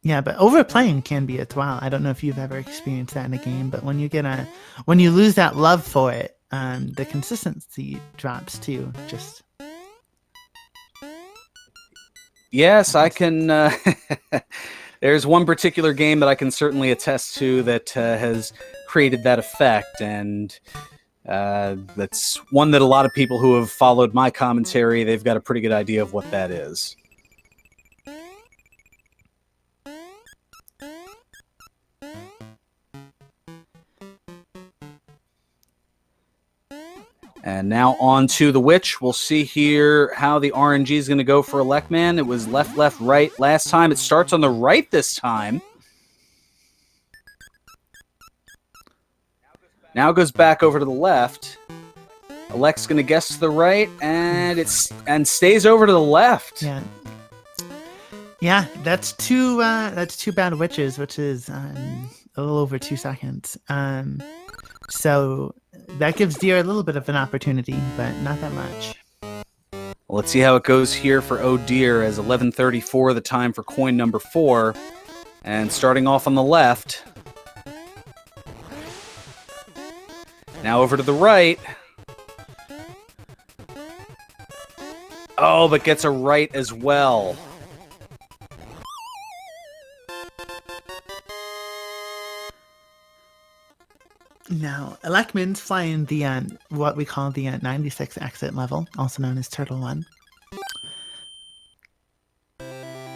S2: Yeah, but overplaying can be as well. I don't know if you've ever experienced that in a game, but when you lose that love for it, the consistency drops too.
S1: Yes, I can. There's one particular game that I can certainly attest to that has created that effect, and that's one that a lot of people who have followed my commentary, they've got a pretty good idea of what that is. And now on to the Witch. We'll see here how the RNG is going to go for Elecman. It was left, left, right last time. It starts on the right this time. Now goes back over to the left. Elec's going to guess to the right, and stays over to the left.
S2: Yeah, that's two bad witches, which is a little over 2 seconds. So that gives Deer a little bit of an opportunity, but not that much.
S1: Well, let's see how it goes here for O'Dear as 11:34 the time for coin number 4. And starting off on the left. Now over to the right. Oh, but gets a right as well.
S2: Now, Elecman's flying the what we call the 96 exit level, also known as Turtle 1.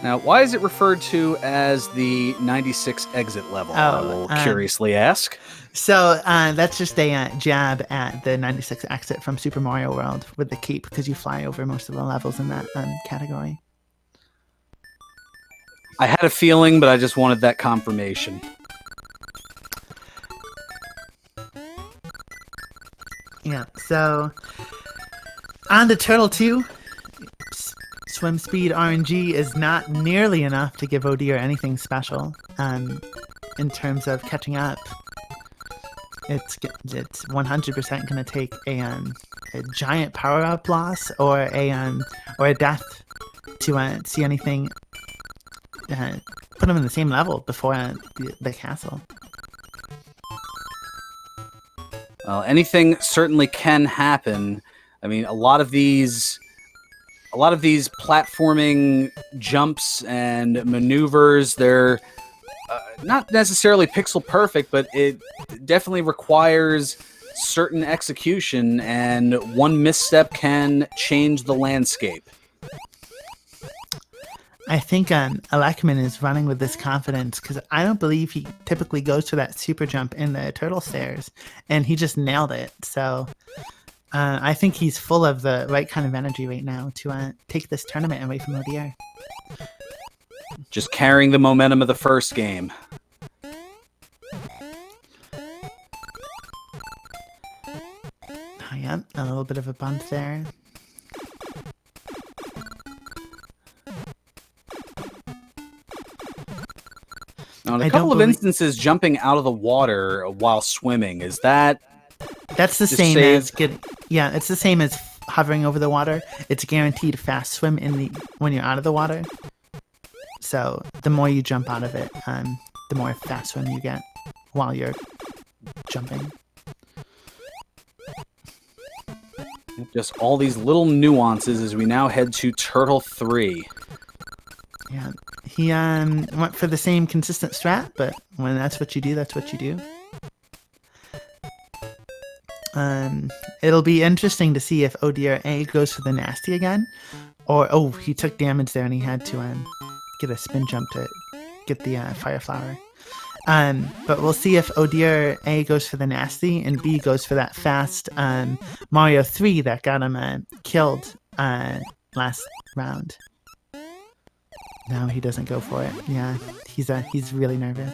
S1: Now, why is it referred to as the 96 exit level? I will curiously ask.
S2: So that's just a jab at the 96 exit from Super Mario World with the keep, because you fly over most of the levels in that category.
S1: I had a feeling, but I just wanted that confirmation.
S2: Yeah, so on to Turtle 2, swim speed RNG is not nearly enough to give Oh Dear anything special in terms of catching up. It's 100% going to take a giant power-up loss or a death to see anything put them in the same level before the castle.
S1: Well, anything certainly can happen. I mean, a lot of these platforming jumps and maneuvers, they're not necessarily pixel perfect, but it definitely requires certain execution, and one misstep can change the landscape.
S2: I think elecman is running with this confidence because I don't believe he typically goes for that super jump in the turtle stairs, and he just nailed it. So I think he's full of the right kind of energy right now to take this tournament away from ODR.
S1: Just carrying the momentum of the first game.
S2: Oh, yeah, a little bit of a bump there.
S1: Now, in a couple of instances, jumping out of the water while swimming, is that...
S2: That's the same as yeah, it's the same as hovering over the water. It's guaranteed fast swim when you're out of the water. So the more you jump out of it, the more fast swim you get while you're jumping.
S1: Just all these little nuances as we now head to Turtle 3.
S2: Yeah, he went for the same consistent strat, but when that's what you do, that's what you do. It'll be interesting to see if Oh Dear A goes for the nasty again, or he took damage there and he had to get a spin jump to get the fire flower. But we'll see if Oh Dear A goes for the nasty and B goes for that fast Mario 3 that got him killed last round. No, he doesn't go for it. Yeah, he's really nervous.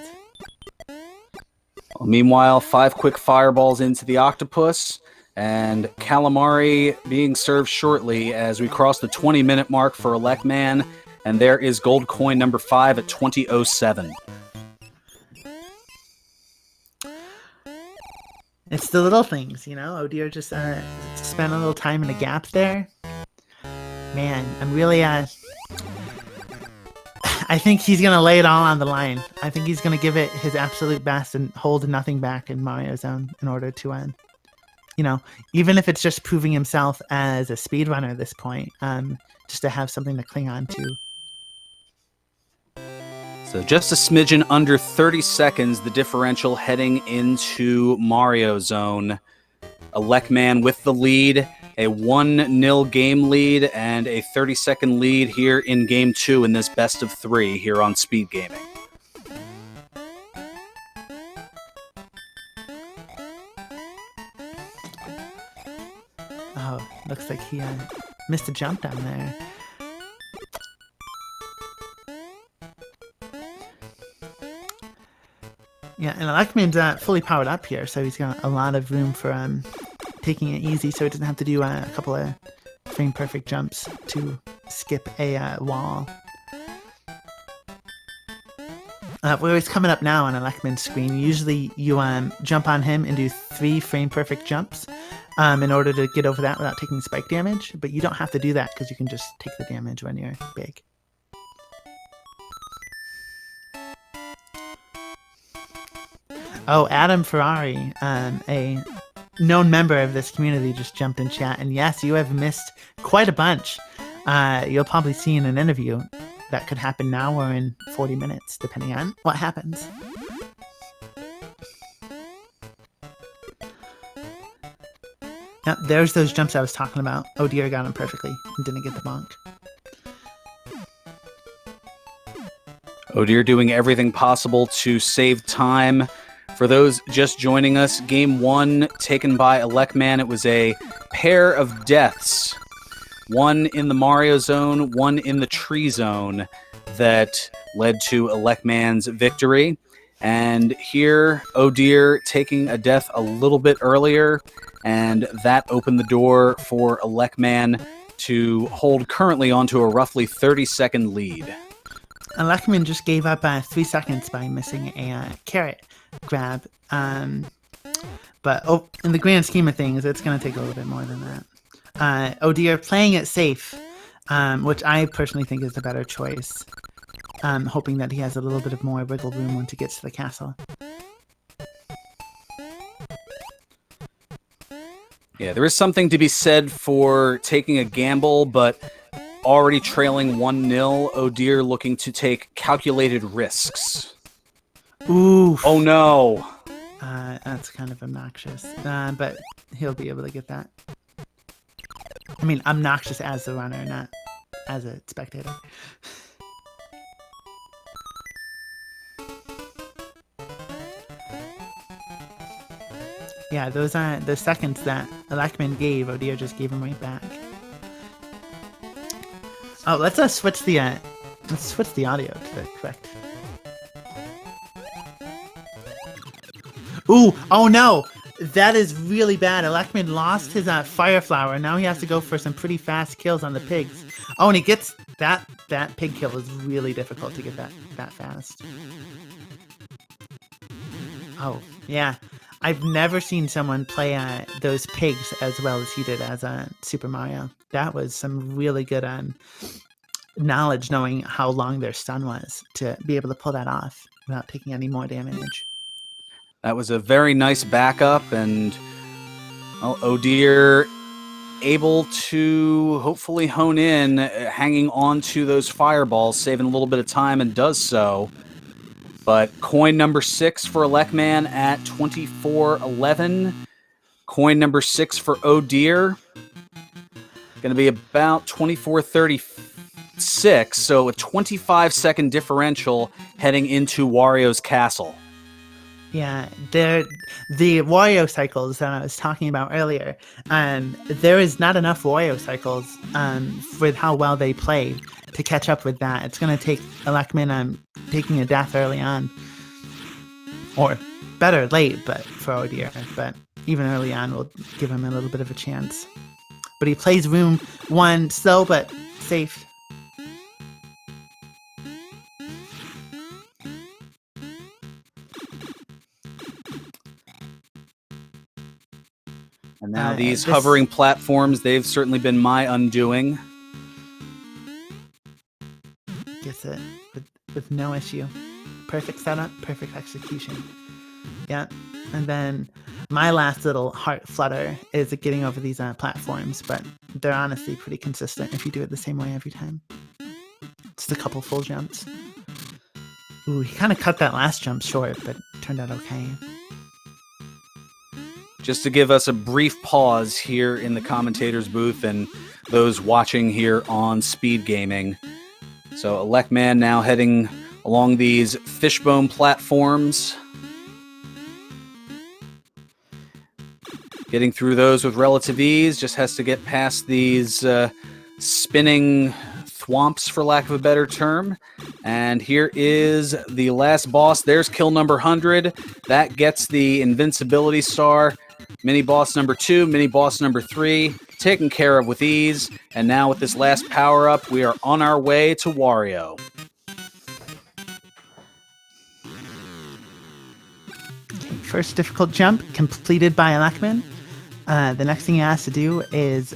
S1: Well, meanwhile, 5 quick fireballs into the octopus, and calamari being served shortly as we cross the 20-minute mark for elecman, and there is gold coin number 5 at 20:07.
S2: It's the little things, you know? Oh Dear just spent a little time in the gap there. Man, I'm really I think he's going to lay it all on the line. I think he's going to give it his absolute best and hold nothing back in Mario Zone in order to, even if it's just proving himself as a speedrunner at this point, just to have something to cling on to.
S1: So just a smidgen under 30 seconds, the differential heading into Mario Zone. elecman with the lead. A 1-0 game lead and a 30-second lead here in Game 2 in this best of 3 here on SpeedGaming.
S2: Oh, looks like he missed a jump down there. Yeah, and elecman's fully powered up here, so he's got a lot of room for taking it easy, so he doesn't have to do a couple of frame perfect jumps to skip a wall. Where he's coming up now on elecman's screen, usually you jump on him and do 3 frame perfect jumps in order to get over that without taking spike damage, but you don't have to do that because you can just take the damage when you're big. Oh, Adam Ferrari, a known member of this community, just jumped in chat, and yes, you have missed quite a bunch. You'll probably see in an interview that could happen now or in 40 minutes, depending on what happens. Yep, there's those jumps I was talking about. Oh Dear got him perfectly and didn't get the bonk.
S1: Oh dear, doing everything possible to save time. For those just joining us, game 1 taken by elecman. It was a pair of deaths. One in the Mario zone, one in the tree zone that led to elecman's victory. And here, oh dear, taking a death a little bit earlier, and that opened the door for elecman to hold currently onto a roughly 30-second lead.
S2: elecman just gave up 3 seconds by missing a carrot grab. But in the grand scheme of things, it's going to take a little bit more than that. Oh dear, playing it safe, which I personally think is the better choice. Hoping that he has a little bit of more wiggle room once he gets to the castle.
S1: Yeah, there is something to be said for taking a gamble, but already trailing 1-0. Oh dear, looking to take calculated risks.
S2: Ooh.
S1: Oh no.
S2: That's kind of obnoxious, but he'll be able to get that. I mean, obnoxious as the runner, not as a spectator. Yeah, those are the seconds that elecman gave. Odir just gave him right back. Oh, let's switch the audio to the correct. Ooh! Oh no! That is really bad. elecman lost his fire flower. Now he has to go for some pretty fast kills on the pigs. Oh, and he gets that pig kill is really difficult to get that fast. Oh yeah. I've never seen someone play those pigs as well as he did as Super Mario. That was some really good knowledge, knowing how long their stun was, to be able to pull that off without taking any more damage.
S1: That was a very nice backup, and oh dear, able to hopefully hone in, hanging on to those fireballs, saving a little bit of time, and does so. But coin number 6 for elecman at 24-11. Coin number 6 for oh dear. Going to be about 24-36, so a 25-second differential heading into Wario's castle.
S2: Yeah, the Wario cycles that I was talking about earlier, there is not enough Wario cycles with how well they play to catch up with that. It's going to take elecman taking a death early on, or better late, but for oh dear. But even early on, we'll give him a little bit of a chance. But he plays room 1 slow but safe.
S1: And now these hovering platforms, they've certainly been my undoing.
S2: Gets it with no issue. Perfect setup, perfect execution. Yeah. And then my last little heart flutter is getting over these platforms, but they're honestly pretty consistent if you do it the same way every time. Just a couple full jumps. Ooh, he kind of cut that last jump short, but turned out okay.
S1: Just to give us a brief pause here in the commentator's booth and those watching here on SpeedGaming. So elecman now heading along these fishbone platforms. Getting through those with relative ease, just has to get past these spinning thwomps, for lack of a better term. And here is the last boss. There's kill number 100. That gets the invincibility star. Mini boss number 2, mini boss number 3, taken care of with ease. And now with this last power-up, we are on our way to Wario.
S2: First difficult jump completed by elecman. The next thing he has to do is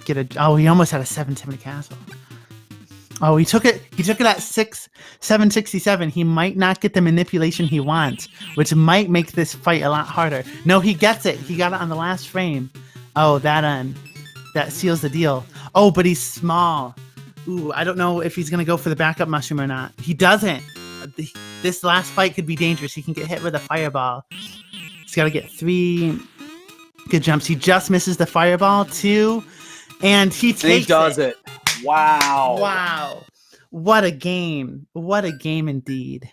S2: get a... Oh, he almost had a 770 castle. Oh, he took it at 767. He might not get the manipulation he wants, which might make this fight a lot harder. No, he gets it. He got it on the last frame. Oh, that seals the deal. Oh, but he's small. Ooh, I don't know if he's going to go for the backup mushroom or not. He doesn't. This last fight could be dangerous. He can get hit with a fireball. He's got to get 3 good jumps. He just misses the fireball, 2, and he takes
S1: he does it. Wow.
S2: Wow. What a game! What a game indeed.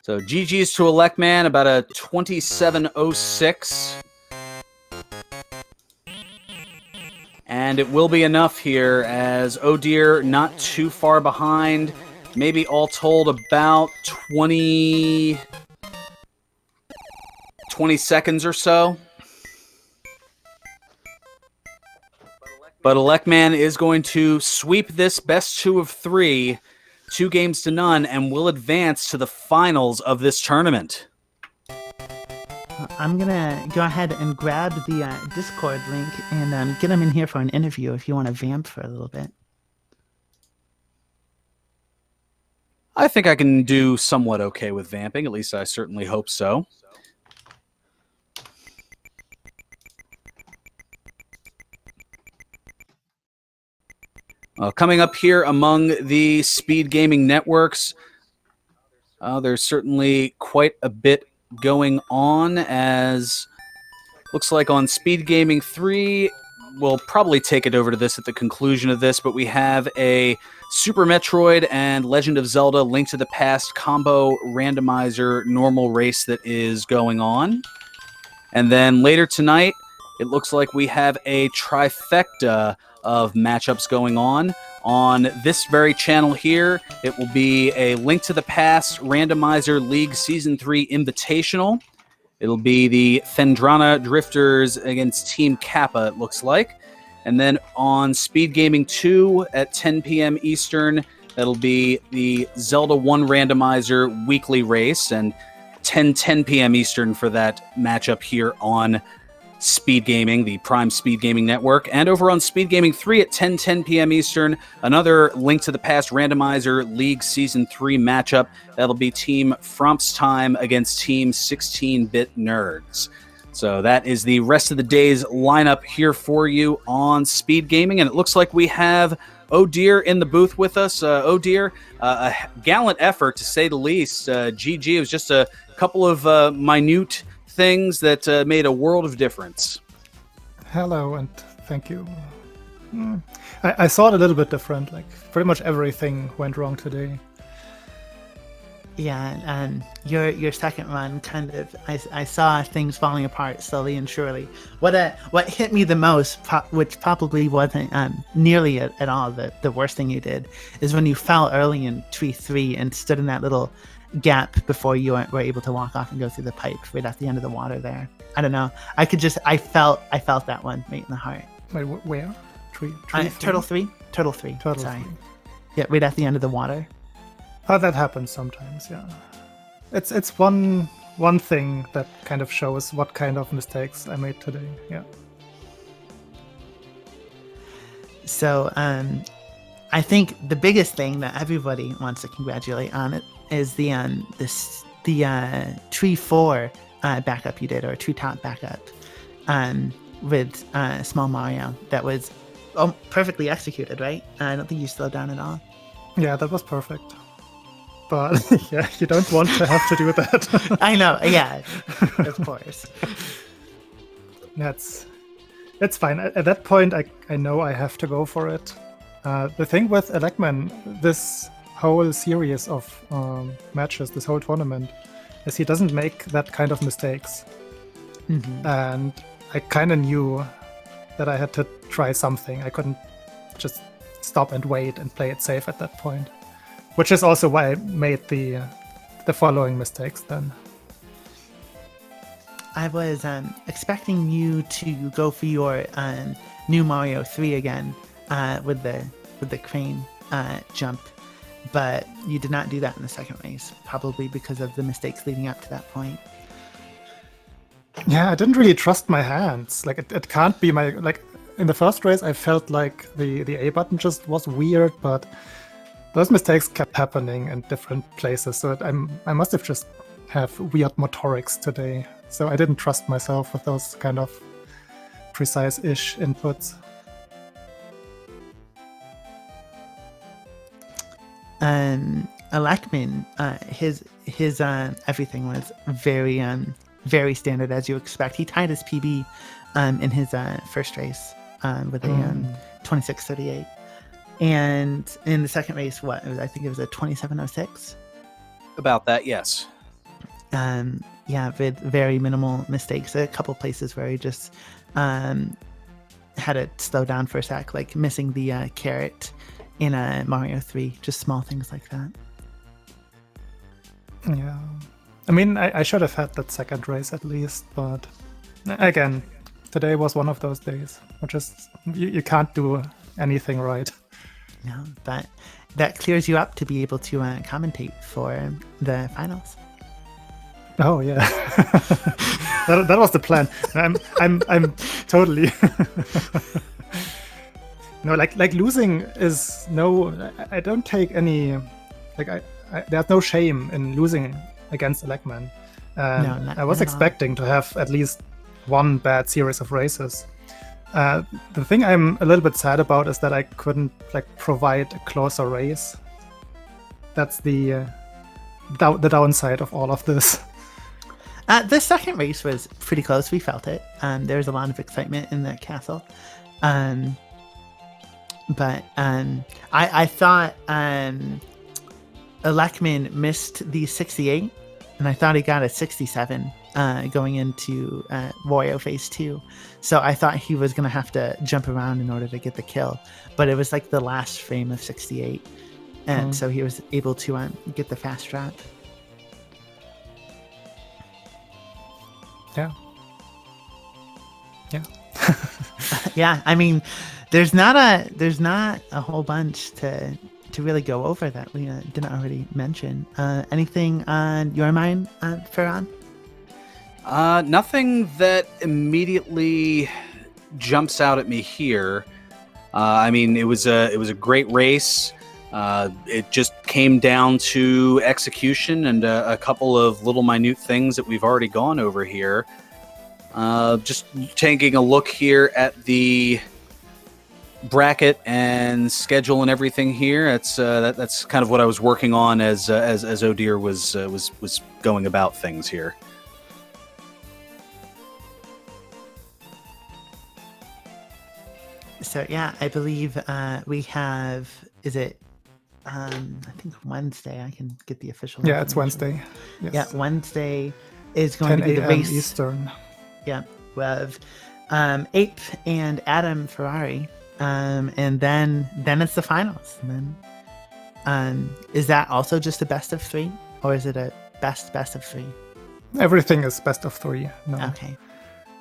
S1: So GG's to elecman, about a 27:06. And it will be enough here, as Oh Dear not too far behind. Maybe all told about 20 seconds or so. But elecman is going to sweep this best 2 of 3, 2 games to none, and will advance to the finals of this tournament.
S2: I'm gonna go ahead and grab the Discord link and get him in here for an interview if you want to vamp for a little bit.
S1: I think I can do somewhat okay with vamping. At least I certainly hope so. Coming up here among the SpeedGaming networks, there's certainly quite a bit going on, as looks like on SpeedGaming 3, we'll probably take it over to this at the conclusion of this, but we have a Super Metroid and Legend of Zelda Link to the Past combo randomizer normal race that is going on. And then later tonight, it looks like we have a trifecta of matchups going on. On this very channel here, it will be a Link to the Past Randomizer League Season 3 Invitational. It'll be the Fendrana Drifters against Team Kappa, it looks like. And then on SpeedGaming 2 at 10 p.m. Eastern, that'll be the Zelda 1 Randomizer Weekly Race, and 10 p.m. Eastern for that matchup here on SpeedGaming, the Prime SpeedGaming network. And over on SpeedGaming 3 at 10 p.m. Eastern, another Link to the Past Randomizer League Season 3 matchup. That'll be Team Frumps Time against Team 16-Bit Nerds. So that is the rest of the day's lineup here for you on SpeedGaming. And it looks like we have Oh Dear in the booth with us. Oh Dear, a gallant effort to say the least. GG, it was just a couple of minute things that made a world of difference.
S3: Hello, and thank you. I saw it a little bit different. Like, pretty much everything went wrong today.
S2: Yeah, and your second run kind of, I saw things falling apart slowly and surely. What hit me the most, which probably wasn't nearly at all the worst thing you did, is when you fell early in tree 3 and stood in that little gap before you were able to walk off and go through the pipe right at the end of the water there. I don't know. I felt that one right in the heart.
S3: Wait, where? Tree
S2: Turtle 3? Turtle 3.
S3: Turtle
S2: Sorry.
S3: 3.
S2: Yeah, right at the end of the water.
S3: Oh, that happens sometimes, yeah. It's one thing that kind of shows what kind of mistakes I made today, yeah.
S2: So, I think the biggest thing that everybody wants to congratulate on it is the tree 4 backup you did, or tree top backup, with Small Mario. That was perfectly executed, right? I don't think you slowed down at all.
S3: Yeah, that was perfect. But yeah, you don't want to have to do that.
S2: I know, yeah, of course.
S3: That's fine. At that point, I know I have to go for it. The thing with elecman, this whole series of matches, this whole tournament, is he doesn't make that kind of mistakes.
S2: Mm-hmm.
S3: And I kind of knew that I had to try something. I couldn't just stop and wait and play it safe at that point. Which is also why I made the following mistakes then.
S2: I was expecting you to go for your new Mario 3 again with the crane jump, but you did not do that in the second race, probably because of the mistakes leading up to that point.
S3: Yeah, I didn't really trust my hands. Like, it can't be my... Like, in the first race, I felt like the A button just was weird, but those mistakes kept happening in different places, so I must have just have weird motorics today. So I didn't trust myself with those kind of precise-ish inputs.
S2: Elecman, his everything was very standard, as you expect. He tied his PB in his first race with a 26:38. And in the second race, I think it was a 27:06.
S1: About that, yes.
S2: Yeah, with very minimal mistakes. A couple places where he just had to slow down for a sec, like missing the carrot in Mario 3. Just small things like that.
S3: Yeah. I mean, I should have had that second race at least, but again, today was one of those days. You can't do anything right.
S2: No, but that clears you up to be able to commentate for the finals.
S3: Oh yeah, that was the plan. I'm totally no, like losing is no. I don't take any there's no shame in losing against elecman.
S2: No,
S3: I was expecting to have at least one bad series of races. The thing I'm a little bit sad about is that I couldn't provide a closer race. That's the downside of all of this.
S2: The second race was pretty close. We felt it. There was a lot of excitement in the castle. But I thought elecman missed the 68, and I thought he got a 67 going into Wario Phase 2. So I thought he was going to have to jump around in order to get the kill. But it was like the last frame of 68. And so he was able to get the fast drop.
S3: Yeah.
S2: Yeah, I mean, there's not a whole bunch to really go over that we didn't already mention. Anything on your mind, Farhan?
S1: Nothing that immediately jumps out at me here. I mean, it was a great race. It just came down to execution and a couple of little minute things that we've already gone over here. Just taking a look here at the bracket and schedule and everything here. That's kind of what I was working on as Odir was going about things here.
S2: So yeah, I believe we have. Is it? I think Wednesday. I can get the official.
S3: Yeah, it's Wednesday. Yes.
S2: Yeah, Wednesday is going to be the race.
S3: Eastern.
S2: Yeah, with Ape and Adam Ferrari, and then it's the finals. And then, is that also just a best of 3, or is it a best of 3?
S3: Everything is best of 3. No.
S2: Okay.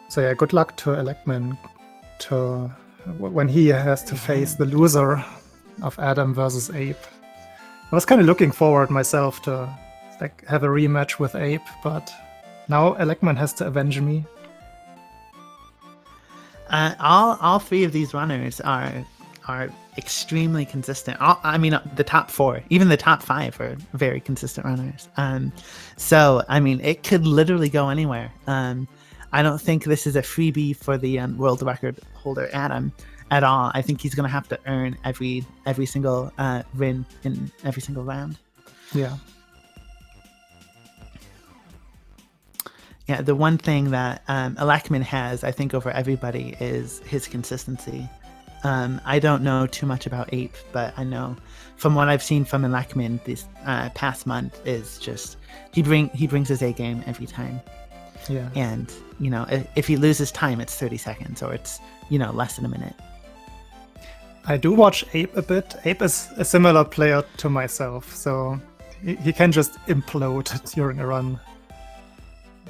S3: So yeah, good luck to elecman when he has to face the loser of Adam versus Ape. I was kind of looking forward myself to have a rematch with Ape, but now elecman has to avenge me.
S2: All 3 of these runners are extremely consistent. I mean, the top 4, even the top 5 are very consistent runners. So I mean, it could literally go anywhere. I don't think this is a freebie for the world record holder Adam at all. I think he's going to have to earn every single win in every single round.
S3: Yeah.
S2: Yeah, the one thing that elecman has, I think, over everybody is his consistency. I don't know too much about Ape, but I know from what I've seen from elecman this past month is just he brings his A game every time.
S3: Yeah.
S2: And if he loses time, it's 30 seconds or it's less than a minute.
S3: I do watch Ape a bit. Ape is a similar player to myself, so he can just implode during a run.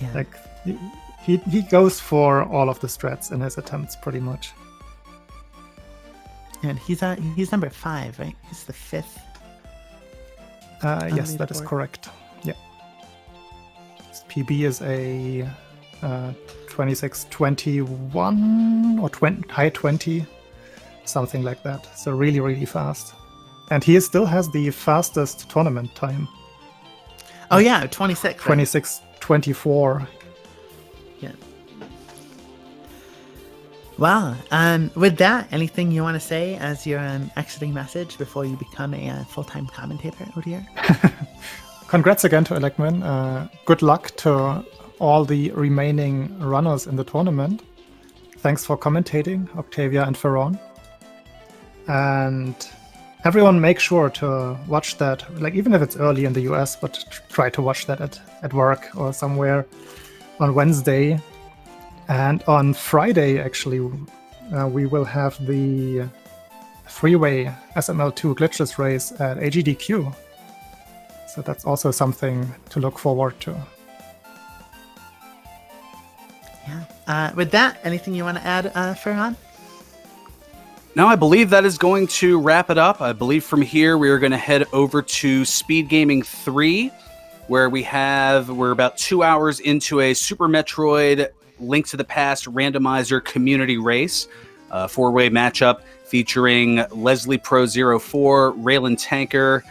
S2: Yeah.
S3: He goes for all of the strats in his attempts, pretty much.
S2: And he's number 5, right? He's the 5th.
S3: Yes, that is correct. Yeah. His PB is a 26:21 or high 20, something like that. So really, really fast. And he still has the fastest tournament time.
S2: Oh yeah, 26.
S3: 26:24.
S2: Yeah. Well, with that, anything you want to say as your exiting message before you become a full-time commentator out here?
S3: Congrats again to elecman. Good luck to all the remaining runners in the tournament. Thanks for commentating, Octavia and Ferron. And everyone make sure to watch that, like even if it's early in the US, but try to watch that at work or somewhere on Wednesday. And on Friday, actually, we will have the freeway SML2 glitchless race at AGDQ. So that's also something to look forward to.
S2: Yeah. With that, anything you want to add, Farhan?
S1: No, I believe that is going to wrap it up. I believe from here we are going to head over to SpeedGaming 3, where we're about 2 hours into a Super Metroid Link to the Past randomizer community race, a 4-way matchup featuring Leslie Pro 04, Raylan Tanker,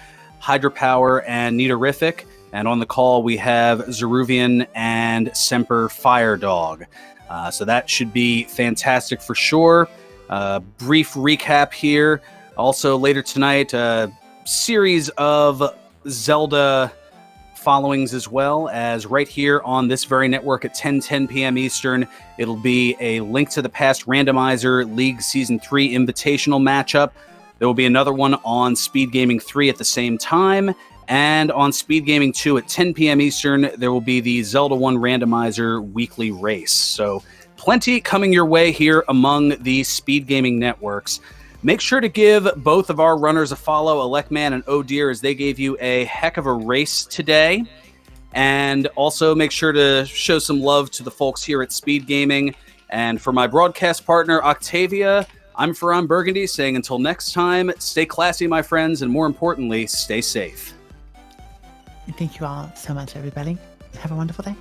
S1: Hydropower, and Nitorific. And on the call, we have Zeruvian and Semper Firedog. So that should be fantastic for sure. Brief recap here. Also later tonight, a series of Zelda followings as well, as right here on this very network at 10 p.m. Eastern, it'll be a Link to the Past randomizer League Season 3 invitational matchup. There will be another one on SpeedGaming 3 at the same time, and on SpeedGaming 2 at 10 p.m. Eastern, there will be the Zelda 1 randomizer weekly race. So plenty coming your way here among the SpeedGaming networks. Make sure to give both of our runners a follow, elecman and Oh Dear, as they gave you a heck of a race today. And also make sure to show some love to the folks here at SpeedGaming. And for my broadcast partner, Octavia, I'm Farhan Burgundy, saying until next time, stay classy, my friends, and more importantly, stay safe.
S2: Thank you all so much, everybody. Have a wonderful day.